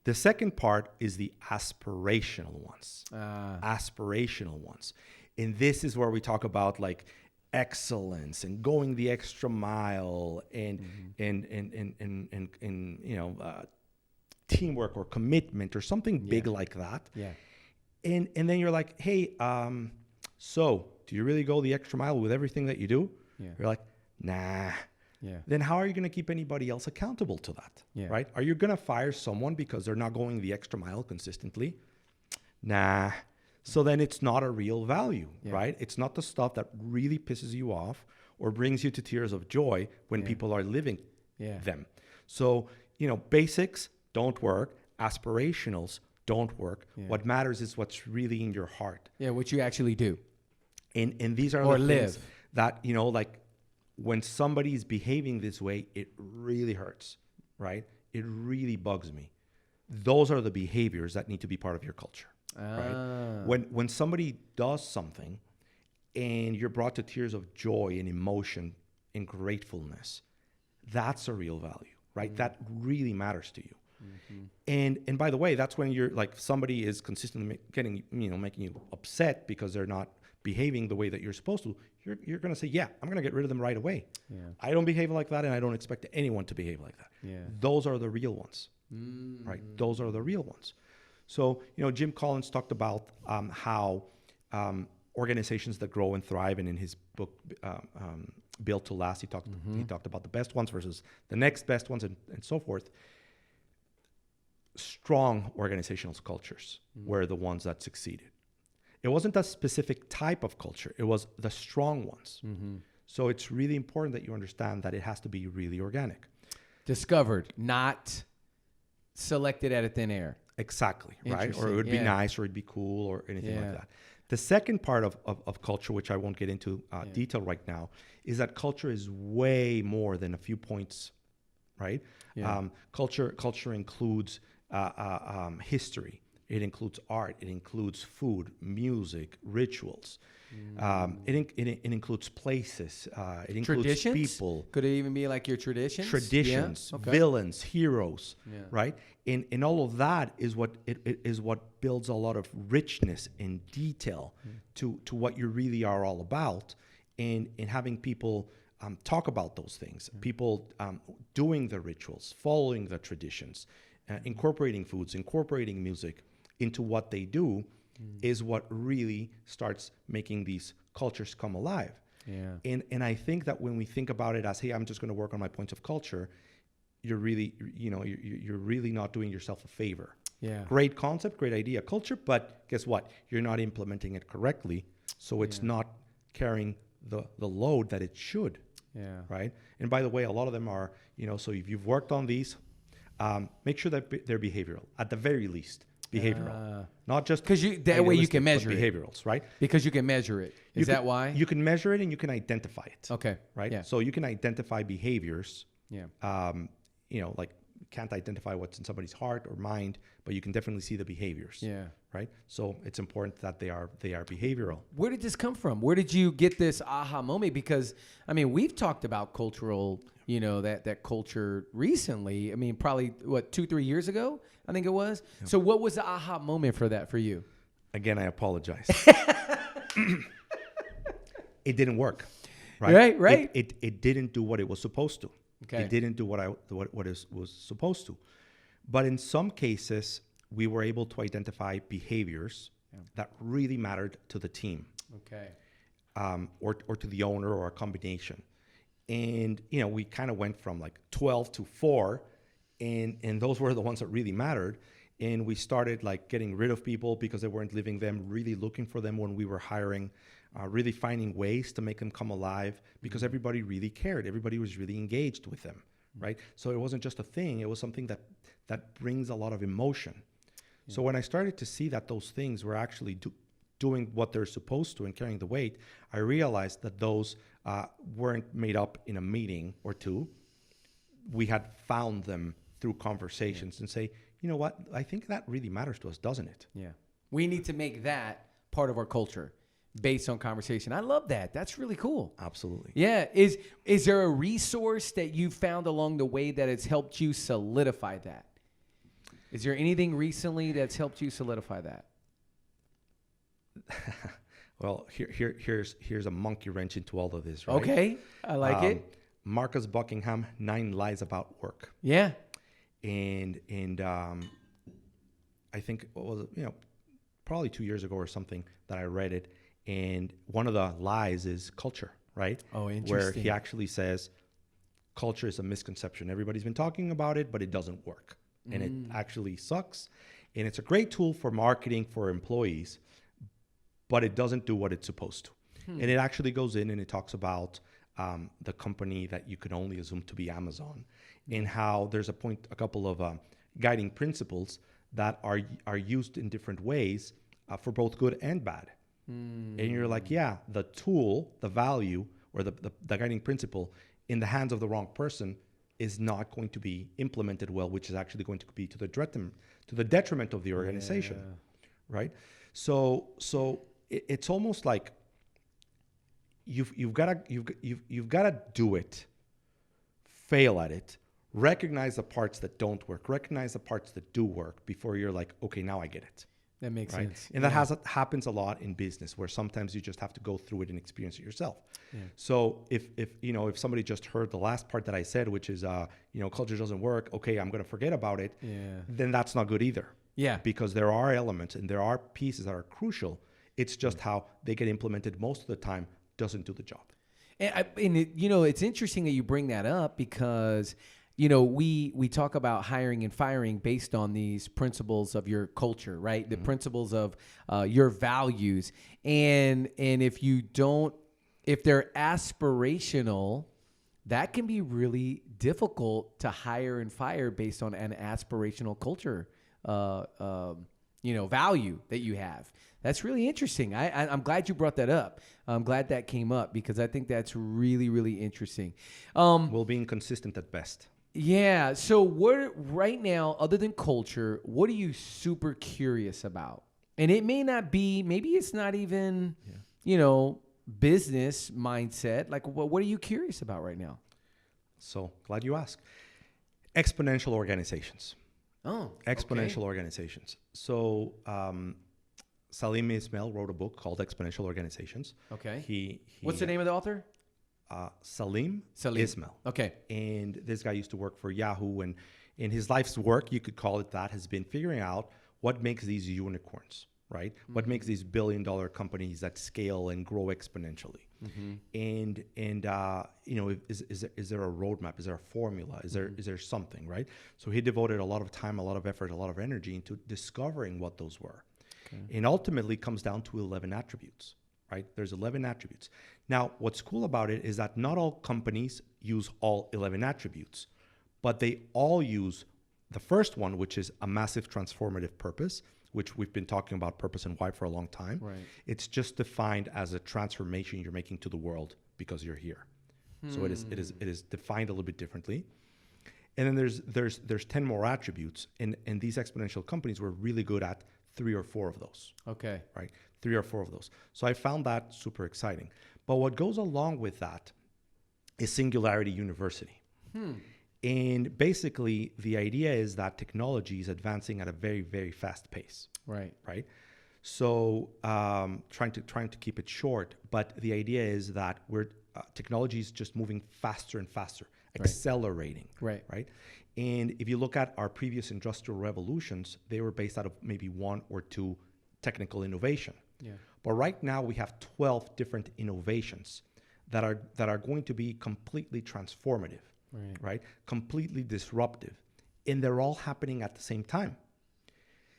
The second part is the aspirational ones. Aspirational ones. And this is where we talk about like excellence and going the extra mile and teamwork or commitment or something big like that. Yeah. And then you're like, hey, so do you really go the extra mile with everything that you do? Yeah. You're like, nah. Yeah. Then how are you going to keep anybody else accountable to that? Yeah. Right? Are you going to fire someone because they're not going the extra mile consistently? Nah. So then it's not a real value, right? It's not the stuff that really pisses you off or brings you to tears of joy when people are living them. So, basics don't work. Aspirationals don't work. Yeah. What matters is what's really in your heart. Yeah, what you actually do. And these are the things that, like when somebody's behaving this way, it really hurts, right? It really bugs me. Those are the behaviors that need to be part of your culture. Right? When somebody does something and you're brought to tears of joy and emotion and gratefulness, that's a real value, right? That really matters to you. And by the way, that's when you're like somebody is consistently making you upset because they're not behaving the way that you're supposed to. You're going to say, yeah, I'm going to get rid of them right away. Yeah. I don't behave like that, and I don't expect anyone to behave like that. Yeah. Those are the real ones, right? Those are the real ones. So, Jim Collins talked about how organizations that grow and thrive, and in his book, Built to Last, he talked about the best ones versus the next best ones and so forth. Strong organizational cultures were the ones that succeeded. It wasn't a specific type of culture. It was the strong ones. So it's really important that you understand that it has to be really organic. Discovered, not selected out of thin air. Exactly, right? Or it would be nice, or it'd be cool, or anything like that. The second part of culture, which I won't get into detail right now, is that culture is way more than a few points, right? Yeah. Culture includes history. It includes art. It includes food, music, rituals. It includes places. It includes traditions? People. Could it even be like your traditions? Traditions, villains, heroes, right? And all of that is what builds a lot of richness and detail to what you really are all about, and having people talk about those things. People doing the rituals, following the traditions, incorporating foods, incorporating music into what they do is what really starts making these cultures come alive. Yeah. And I think that when we think about it as, hey, I'm just going to work on my points of culture, you're really, you're really not doing yourself a favor. Yeah. Great concept, great idea, culture, but guess what? You're not implementing it correctly, so it's not carrying the load that it should. Yeah. Right. And by the way, a lot of them are, so if you've worked on these, make sure that they're behavioral at the very least. Behavioral, not just because that way you can measure behaviorals, right? Because you can measure it. Is that why? You can measure it and you can identify it. Okay. Right. Yeah. So you can identify behaviors. Yeah. Like can't identify what's in somebody's heart or mind, but you can definitely see the behaviors. Yeah. Right. So it's important that they are behavioral. Where did this come from? Where did you get this aha moment? Because we've talked about cultural, that culture recently. Probably 2-3 years ago, I think it was. Yeah. So what was the aha moment for that for you? Again, I apologize. It didn't work. Right. Right. It didn't do what it was supposed to. Okay. It didn't do what it was supposed to. But in some cases, we were able to identify behaviors that really mattered to the team. Okay. Or to the owner, or a combination. And, we kind of went from like 12 to 4, and those were the ones that really mattered. And we started like getting rid of people because they weren't living them, really looking for them when we were hiring, really finding ways to make them come alive, because everybody really cared. Everybody was really engaged with them, right? So it wasn't just a thing. It was something that brings a lot of emotion. Yeah. So when I started to see that those things were actually doing what they're supposed to and carrying the weight, I realized that those weren't made up in a meeting or two. We had found them through conversations and say, you know what, I think that really matters to us, doesn't it? Yeah. We need to make that part of our culture based on conversation. I love that. That's really cool. Absolutely. Yeah. Is there a resource that you found along the way that has helped you solidify that? Is there anything recently that's helped you solidify that? Well, here's a monkey wrench into all of this, right? Okay, I like it. Marcus Buckingham, 9 Lies About Work. Yeah. And I think what was it, probably 2 years ago or something that I read it, and one of the lies is culture, right? Oh, interesting. Where he actually says culture is a misconception. Everybody's been talking about it, but it doesn't work, and it actually sucks. And it's a great tool for marketing for employees, but it doesn't do what it's supposed to. And it actually goes in and it talks about the company that you could only assume to be Amazon, and how there's a couple of guiding principles that are used in different ways for both good and bad. And you're like, yeah, the tool, the value, or the guiding principle in the hands of the wrong person is not going to be implemented well, which is actually going to be to the detriment of the organization, right? So it's almost like you've got to do it, fail at it, recognize the parts that don't work, recognize the parts that do work before you're like, okay, now I get it. That makes sense. And that happens a lot in business, where sometimes you just have to go through it and experience it yourself. Yeah. So if somebody just heard the last part that I said, which is culture doesn't work, okay, I'm going to forget about it. Yeah. Then that's not good either. Yeah. Because there are elements and there are pieces that are crucial. It's just how they get implemented most of the time doesn't do the job. And it's interesting that you bring that up, because we talk about hiring and firing based on these principles of your culture, right? The principles of your values. And if they're aspirational, that can be really difficult to hire and fire based on an aspirational culture, value that you have. That's really interesting. I'm glad you brought that up. I'm glad that came up, because I think that's really, really interesting. Well, being consistent at best. Yeah. So right now, other than culture, what are you super curious about? And it may not be, maybe it's not even, business mindset. Like, what are you curious about right now? So glad you asked. Exponential Organizations. Oh, Exponential Organizations. So, Salim Ismail wrote a book called Exponential Organizations. Okay. What's the name of the author? Salim Ismail. Okay. And this guy used to work for Yahoo, and in his life's work, you could call it that, has been figuring out what makes these unicorns, right? Mm-hmm. What makes these billion-dollar companies that scale and grow exponentially. Mm-hmm. And is there a roadmap? Is there a formula? Is there something, right? So he devoted a lot of time, a lot of effort, a lot of energy into discovering what those were. Okay. And ultimately comes down to 11 attributes. Right? There's 11 attributes. Now, what's cool about it is that not all companies use all 11 attributes, but they all use the first one, which is a massive transformative purpose, which we've been talking about purpose and why for a long time. Right. It's just defined as a transformation you're making to the world because you're here. So it is defined a little bit differently. And then there's 10 more attributes, and these exponential companies were really good at 3 or 4 of those. Okay. Right? 3 or 4 of those. So I found that super exciting. But what goes along with that is Singularity University. And basically, the idea is that technology is advancing at a very, very fast pace. Right. Right. So trying to keep it short, but the idea is that technology is just moving faster and faster, accelerating. Right. Right. And if you look at our previous industrial revolutions, they were based out of maybe one or two technical innovation. Yeah. But right now we have 12 different innovations that are going to be completely transformative, right? Completely disruptive. And they're all happening at the same time.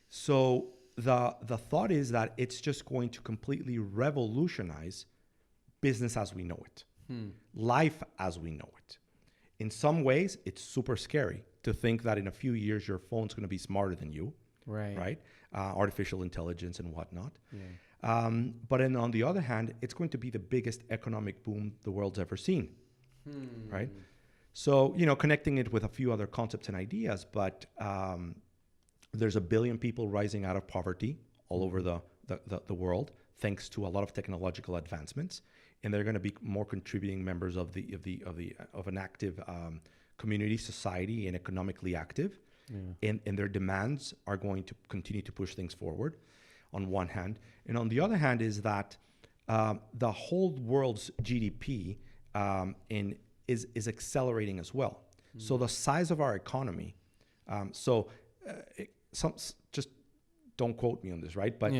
So the thought is that it's just going to completely revolutionize business as we know it, life as we know it. In some ways, it's super scary to think that in a few years, your phone's going to be smarter than you, right? Artificial intelligence and whatnot. Yeah. But then on the other hand, it's going to be the biggest economic boom the world's ever seen, right? So, connecting it with a few other concepts and ideas, but there's 1 billion people rising out of poverty all over the world, thanks to a lot of technological advancements. And they're going to be more contributing members of an active community, society, and economically active. Yeah. And their demands are going to continue to push things forward on one hand. And on the other hand is that the whole world's GDP is accelerating as well. So the size of our economy, just don't quote me on this, right? But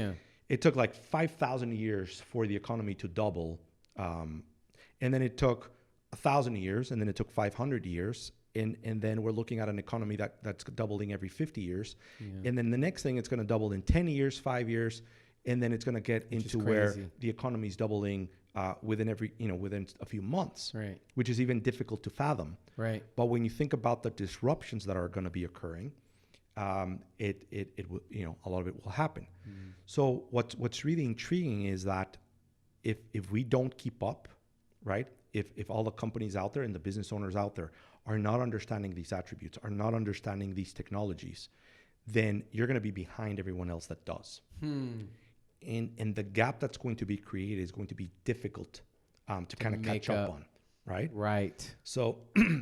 it took like 5,000 years for the economy to double. And then it took 1,000 years, and then it took 500 years. And then we're looking at an economy that's doubling every 50 years. Yeah. And then the next thing, it's going to double in 10 years, 5 years. And then it's going to get into where the economy is doubling within a few months, which is even difficult to fathom. Right. But when you think about the disruptions that are going to be occurring, it will, a lot of it will happen. So what's really intriguing is that if we don't keep up, right? If all the companies out there and the business owners out there are not understanding these attributes, are not understanding these technologies, then you're going to be behind everyone else that does. And the gap that's going to be created is going to be difficult to kind of catch up on, right? Right. So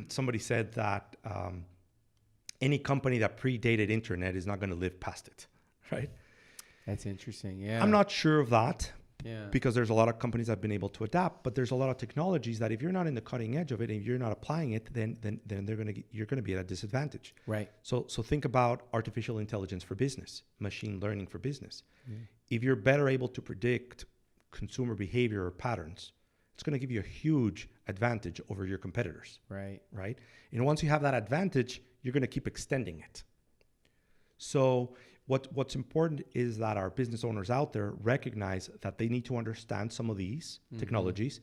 somebody said that any company that predated internet is not going to live past it, right? That's interesting, yeah. I'm not sure of that. Yeah. Because there's a lot of companies that have been able to adapt, but there's a lot of technologies that if you're not in the cutting edge of it and you're not applying it, then you're going to be at a disadvantage. Right. So think about artificial intelligence for business, machine learning for business. If you're better able to predict consumer behavior or patterns, it's going to give you a huge advantage over your competitors. Right. Right. And once you have that advantage, you're going to keep extending it. So what's important is that our business owners out there recognize that they need to understand some of these technologies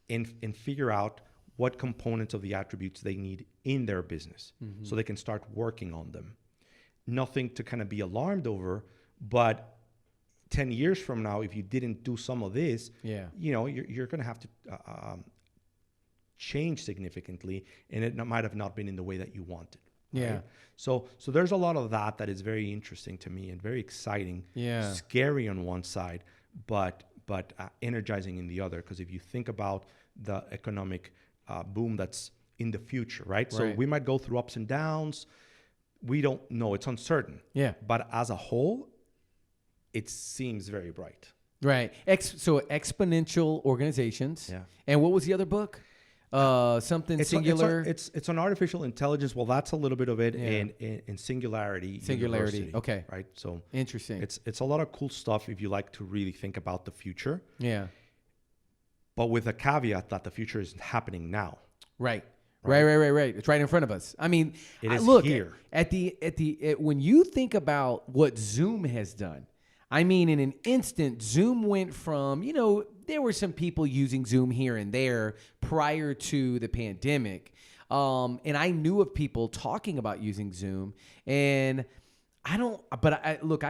and figure out what components of the attributes they need in their business so they can start working on them. Nothing to kind of be alarmed over, but 10 years from now, if you didn't do some of this, you're going to have to change significantly, and it might have not been in the way that you wanted. Yeah. Right? So there's a lot of that is very interesting to me and very exciting. Yeah. Scary on one side, but energizing in the other. Because if you think about the economic boom that's in the future, right? So we might go through ups and downs. We don't know. It's uncertain. Yeah. But as a whole, it seems very bright. Right. So Exponential Organizations. Yeah. And what was the other book? Something singular. It's on artificial intelligence. Well, that's a little bit of it, and Singularity. Okay. Right. So interesting. It's a lot of cool stuff if you like to really think about the future. Yeah. But with a caveat that the future is happening now. Right. Right. It's right in front of us. I mean, it is here. When you think about what Zoom has done, I mean, in an instant, Zoom went from, there were some people using Zoom here and there prior to the pandemic. And I knew of people talking about using Zoom. And I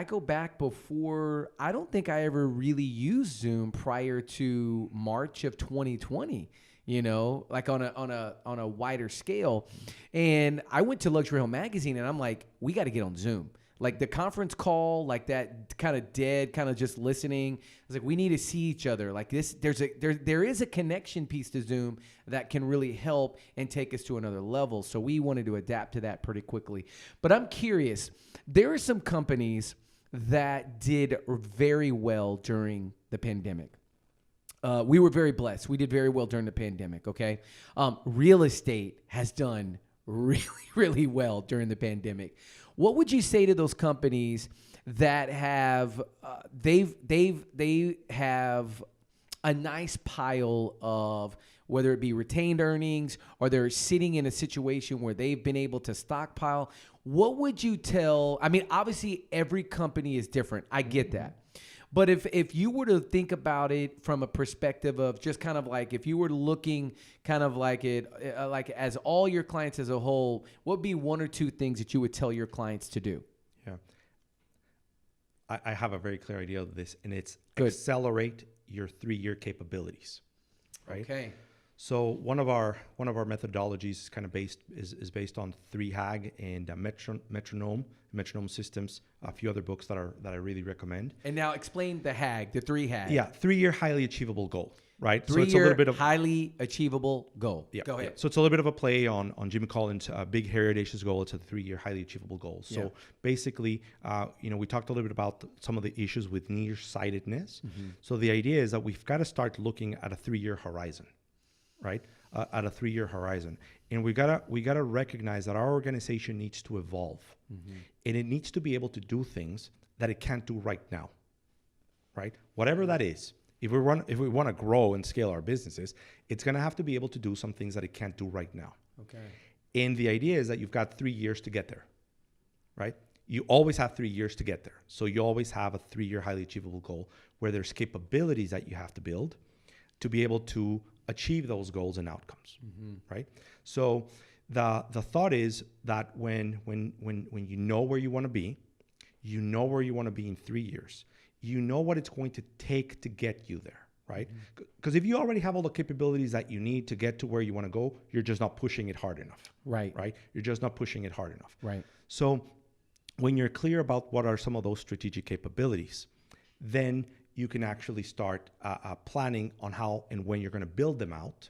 go back before, I don't think I ever really used Zoom prior to March of 2020. Like on a wider scale. And I went to Luxury Home Magazine and I'm like, we got to get on Zoom. Like the conference call, like that kind of dead, kind of just listening. I was like, we need to see each other. Like this, there is a connection piece to Zoom that can really help and take us to another level. So we wanted to adapt to that pretty quickly. But I'm curious, there are some companies that did very well during the pandemic. We were very blessed. We did very well during the pandemic, okay? Real estate has done really, really well during the pandemic. What would you say to those companies that have they have a nice pile of, whether it be retained earnings or they're sitting in a situation where they've been able to stockpile? What would you tell? I mean, obviously every company is different. I get that. But if you were to think about it from a perspective of just kind of like, if you were looking kind of like it, like as all your clients as a whole, what would be one or two things that you would tell your clients to do? Yeah. I have a very clear idea of this, and it's Good. accelerate your 3-year capabilities, right? Okay. So one of our methodologies is kind of based on 3HAG and metronome systems, a few other books that I really recommend. And now explain the HAG, the 3HAG. Yeah, 3-year highly achievable goal, right? 3-year so it's a little bit of highly achievable goal. Yeah, Go ahead. yeah. So it's a little bit of a play on Jim Collins' big Hairy Audacious goal. It's a 3-year highly achievable goal. So basically, we talked a little bit about some of the issues with nearsightedness. So the idea is that we've got to start looking at a 3-year horizon, right? At a 3-year horizon, and we gotta recognize that our organization needs to evolve, and it needs to be able to do things that it can't do right now, right? Whatever that is. If we want to grow and scale our businesses, it's going to have to be able to do some things that it can't do right now. Okay. And the idea is that you've got 3 years to get there, right? You always have 3 years to get there. So you always have a 3-year highly achievable goal where there's capabilities that you have to build to be able to achieve those goals and outcomes, right? So the thought is that when you know where you want to be, you know where you want to be in 3 years. You know what it's going to take to get you there, right? Because if you already have all the capabilities that you need to get to where you want to go, you're just not pushing it hard enough. Right. Right? You're just not pushing it hard enough. Right. So when you're clear about what are some of those strategic capabilities, then you can actually start planning on how and when you're going to build them out.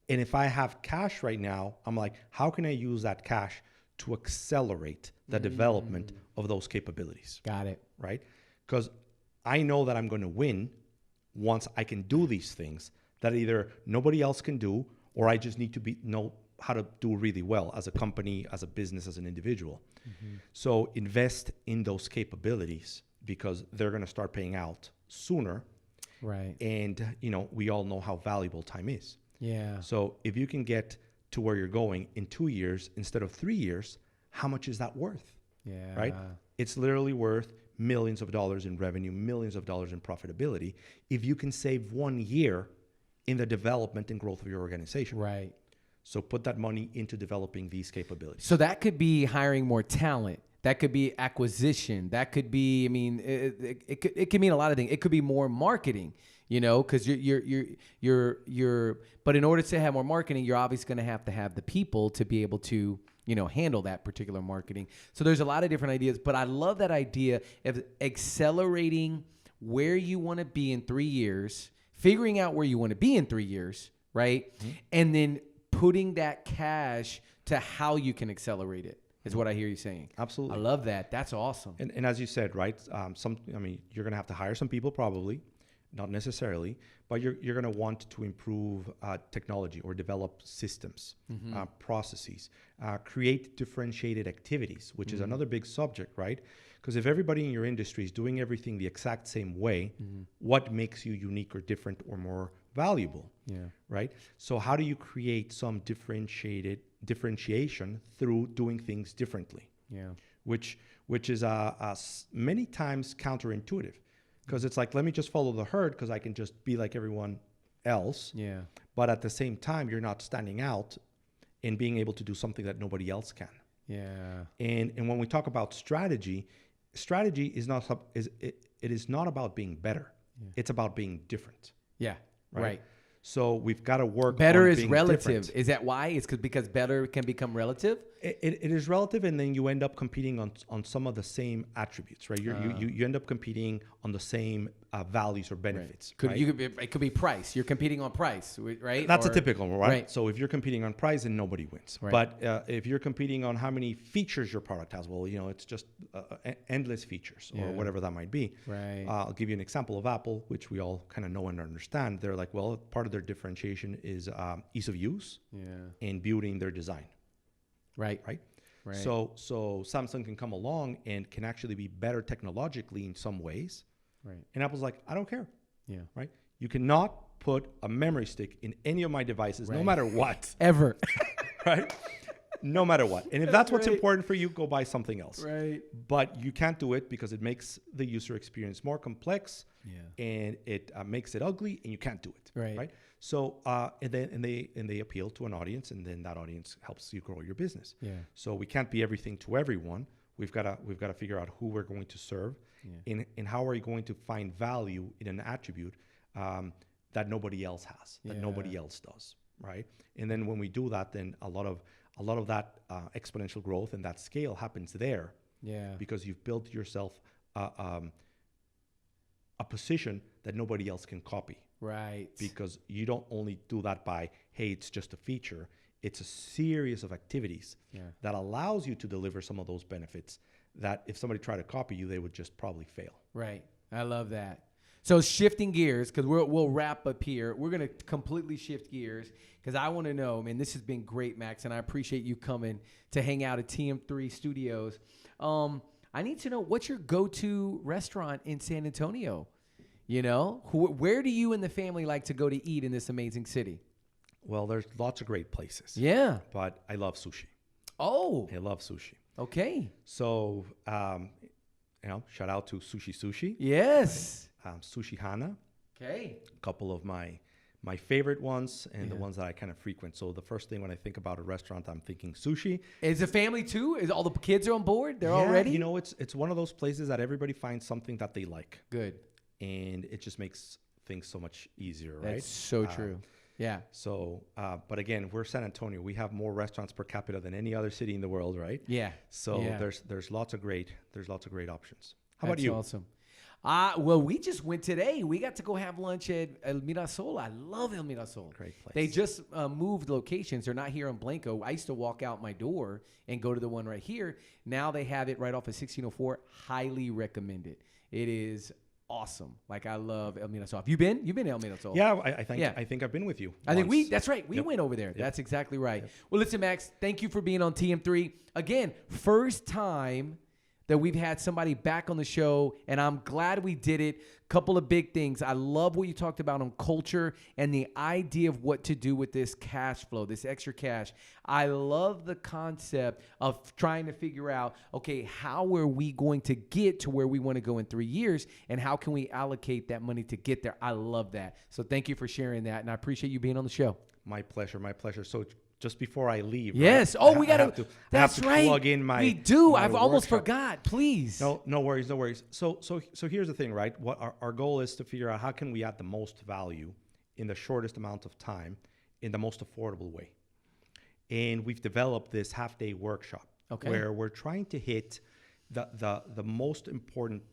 And if I have cash right now, I'm like, how can I use that cash to accelerate the development of those capabilities? Got it. Right? Because I know that I'm going to win once I can do these things that either nobody else can do, or I just need to know how to do really well as a company, as a business, as an individual. So invest in those capabilities because they're going to start paying out sooner. Right. And, we all know how valuable time is. Yeah. So if you can get to where you're going in 2 years instead of 3 years, how much is that worth? Yeah. Right? It's literally worth millions of dollars in revenue, millions of dollars in profitability if you can save 1 year in the development and growth of your organization. Right. So put that money into developing these capabilities. So that could be hiring more talent. That could be acquisition. That could be, I mean, it could mean a lot of things. It could be more marketing, because but in order to have more marketing, you're obviously going to have the people to be able to, handle that particular marketing. So there's a lot of different ideas, but I love that idea of accelerating where you want to be in 3 years, figuring out where you want to be in 3 years, right? And then putting that cash to how you can accelerate it. Is what I hear you saying. Absolutely. I love that. That's awesome. And as you said, right, you're going to have to hire some people probably, not necessarily, but you're going to want to improve technology or develop systems, processes, create differentiated activities, which is another big subject, right? Because if everybody in your industry is doing everything the exact same way, what makes you unique or different or more valuable? Yeah. Right? So how do you create some differentiation through doing things differently? Yeah. Which is many times counterintuitive, because it's like, let me just follow the herd because I can just be like everyone else. Yeah. But at the same time, you're not standing out and being able to do something that nobody else can. Yeah. And when we talk about strategy is not about being better. Yeah. It's about being different. Yeah. Right. So we've got to work. Better on is being relative. different. Is that why? It's because better can become relative. It is relative, and then you end up competing on some of the same attributes, right? You end up competing on the same values or benefits. Right. Right? It could be price. You're competing on price, right? That's a typical one, right? Right. So if you're competing on price, then nobody wins. Right. But if you're competing on how many features your product has, well, it's just endless features or whatever that might be. Right. I'll give you an example of Apple, which we all kind of know and understand. They're like, well, part of their differentiation is ease of use and building their design. Right. Right. Right. So Samsung can come along and can actually be better technologically in some ways. Right. And Apple's like, I don't care. Yeah. Right. You cannot put a memory stick in any of my devices, no Right. matter what. Ever. Right. No matter what. And if that's what's Right. important for you, go buy something else. Right. But you can't do it because it makes the user experience more complex. Yeah. And it makes it ugly, and you can't do it. Right. So and they appeal to an audience, and then that audience helps you grow your business. Yeah. So we can't be everything to everyone. We've got to figure out who we're going to serve, and how are you going to find value in an attribute that nobody else has, that nobody else does, right? And then when we do that, then a lot of that exponential growth and that scale happens there. Yeah. Because you've built yourself a position that nobody else can copy. Right. Because you don't only do that by, hey, it's just a feature. It's a series of activities that allows you to deliver some of those benefits that if somebody tried to copy you, they would just probably fail. Right. I love that. So shifting gears, because we'll wrap up here. We're going to completely shift gears because I want to know, man, this has been great, Max, and I appreciate you coming to hang out at TM3 Studios. I need to know, what's your go-to restaurant in San Antonio? You know, where do you and the family like to go to eat in this amazing city? Well, there's lots of great places. Yeah. But I love sushi. Oh. I love sushi. Okay. So, shout out to Sushi. Yes. Sushi Hana. Okay. A couple of my favorite ones and the ones that I kind of frequent. So the first thing when I think about a restaurant, I'm thinking sushi. Is the family too? Is all the kids are on board? They're all ready? You know, it's one of those places that everybody finds something that they like. Good. And it just makes things so much easier, right? That's so true. Yeah. So, but again, we're San Antonio. We have more restaurants per capita than any other city in the world, right? Yeah. So there's lots of great options. How about That's you? Awesome. Well, we just went today. We got to go have lunch at El Mirasol. I love El Mirasol. Great place. They just moved locations. They're not here in Blanco. I used to walk out my door and go to the one right here. Now they have it right off of 1604. Highly recommend it. It is awesome. Like, I love El Mirasol. Have you been? You've been to El Mirasol. Yeah, I think I've been with you. I think once. that's right. We went over there. Yep. That's exactly right. Yep. Well, listen, Max, thank you for being on TM3. Again, first time that we've had somebody back on the show, and I'm glad we did it. Couple of big things. I love what you talked about on culture and the idea of what to do with this cash flow, this extra cash. I love the concept of trying to figure out, okay, how are we going to get to where we want to go in 3 years, and how can we allocate that money to get there? I love that. So thank you for sharing that, and I appreciate you being on the show. My pleasure. So just before I leave, yes. right, Oh, we got to. That's right. Plug in my. We do. My I've almost workshop. forgot. Please. No worries. So here's the thing, right? What our goal is to figure out how can we add the most value in the shortest amount of time in the most affordable way. And we've developed this half-day workshop where we're trying to hit the most important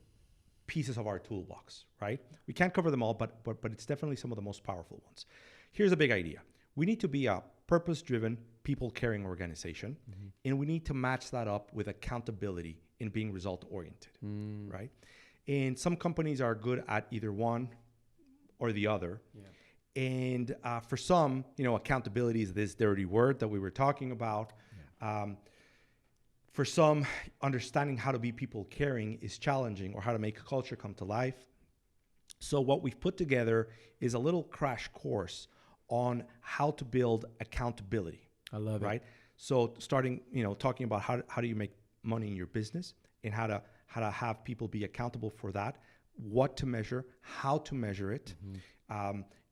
pieces of our toolbox, right? We can't cover them all, but it's definitely some of the most powerful ones. Here's a big idea. We need to be a purpose-driven, people-caring organization, and we need to match that up with accountability in being result-oriented, right? And some companies are good at either one or the other. Yeah. And for some, accountability is this dirty word that we were talking about. Yeah. For some, understanding how to be people-caring is challenging, or how to make a culture come to life. So what we've put together is a little crash course on how to build accountability. I love it. Right? So starting, talking about how do you make money in your business, and how to have people be accountable for that, what to measure, how to measure it,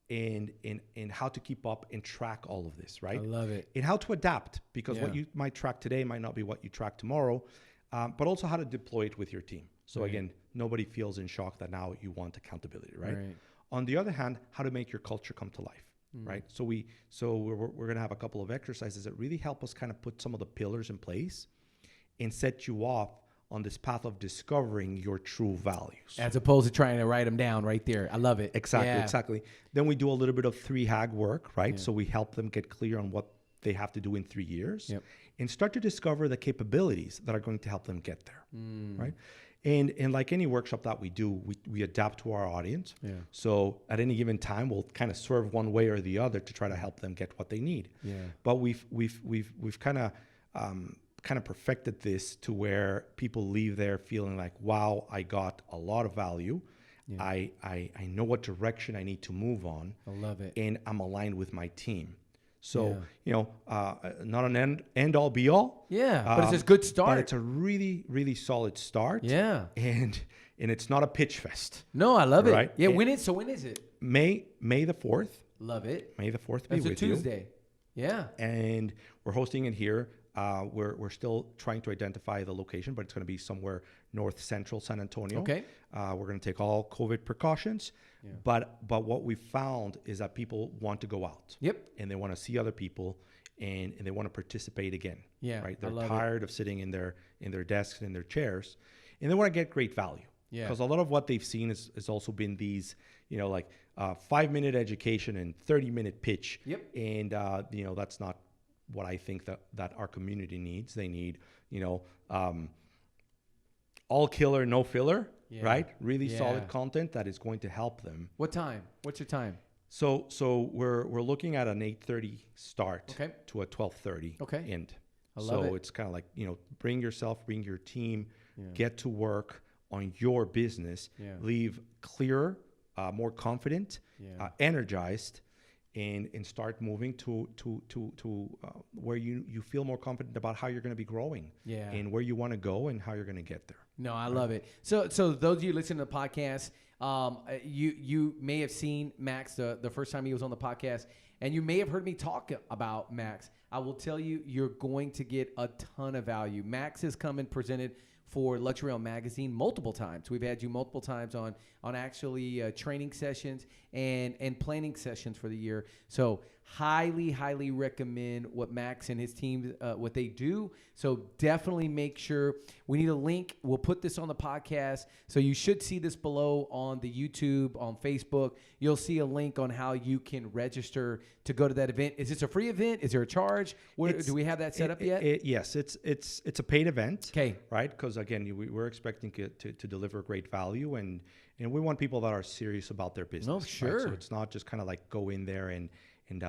and how to keep up and track all of this, right? I love it. And how to adapt, because what you might track today might not be what you track tomorrow, but also how to deploy it with your team. So again, nobody feels in shock that now you want accountability, right? On the other hand, how to make your culture come to life. Right. So we're going to have a couple of exercises that really help us kind of put some of the pillars in place and set you off on this path of discovering your true values. As opposed to trying to write them down right there. I love it. Exactly. Then we do a little bit of 3HAG work, right? So we help them get clear on what they have to do in 3 years and start to discover the capabilities that are going to help them get there, right? And like any workshop that we do, we adapt to our audience. Yeah. So at any given time, we'll kind of serve one way or the other to try to help them get what they need. Yeah. But we've kind of kind of perfected this to where people leave there feeling like, wow, I got a lot of value. Yeah. I know what direction I need to move on. I love it. And I'm aligned with my team. So, not an end all be all. Yeah, but it's a good start. But it's a really, really solid start. Yeah. And it's not a pitch fest. No, I love it. Right? Yeah, when is it? May the 4th. Love it. May the 4th be with you. It's a Tuesday. Yeah. And we're hosting it here. We're still trying to identify the location, but it's going to be somewhere north central San Antonio. Okay. We're going to take all COVID precautions. Yeah. But what we found is that people want to go out. Yep. And they want to see other people, and they want to participate again. Yeah. Right. They're tired of sitting in their desks and in their chairs, and they want to get great value. Yeah. Because a lot of what they've seen has also been these, 5-minute education and 30-minute pitch. Yep. And that's not what I think that our community needs. They need, all killer, no filler, right? Really solid content that is going to help them. What time? What's your time? So we're looking at an 8:30 start to a 12:30 end. I love it. So it's kind of like, bring yourself, bring your team, get to work on your business, leave clearer, more confident, energized, and start moving to where you feel more confident about how you're going to be growing, and where you want to go and how you're going to get there. No, I love it. So those of you listening to the podcast, you may have seen Max the first time he was on the podcast, and you may have heard me talk about Max. I will tell you, you're going to get a ton of value. Max has come and presented for Luxury Realm Magazine multiple times. We've had you multiple times on actually training sessions and planning sessions for the year. So highly recommend what Max and his team, what they do. So definitely make sure, we need a link. We'll put this on the podcast. So you should see this below on the YouTube, on Facebook. You'll see a link on how you can register to go to that event. Is this a free event? Is there a charge? Do we have that set up yet? Yes, it's a paid event. Okay. Right? Because again, we're expecting to deliver great value, and we want people that are serious about their business. No, sure. Right? So it's not just kind of like go in there and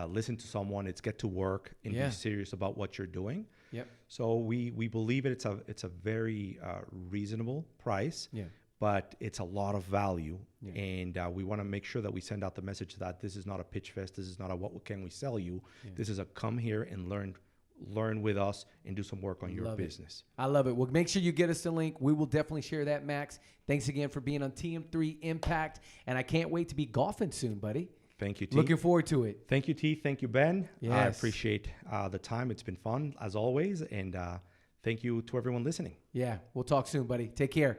listen to someone. It's get to work and be serious about what you're doing. Yep. So we believe it's a very reasonable price. Yeah. But it's a lot of value, and we want to make sure that we send out the message that this is not a pitch fest. This is not a what can we sell you. Yeah. This is a come here and learn with us and do some work on your business. I love it. Well, make sure you get us the link. We will definitely share that, Max. Thanks again for being on TM3 Impact, and I can't wait to be golfing soon, buddy. Thank you, T. Looking forward to it. Thank you, T. Thank you, Ben. Yes. I appreciate the time. It's been fun, as always, and thank you to everyone listening. Yeah, we'll talk soon, buddy. Take care.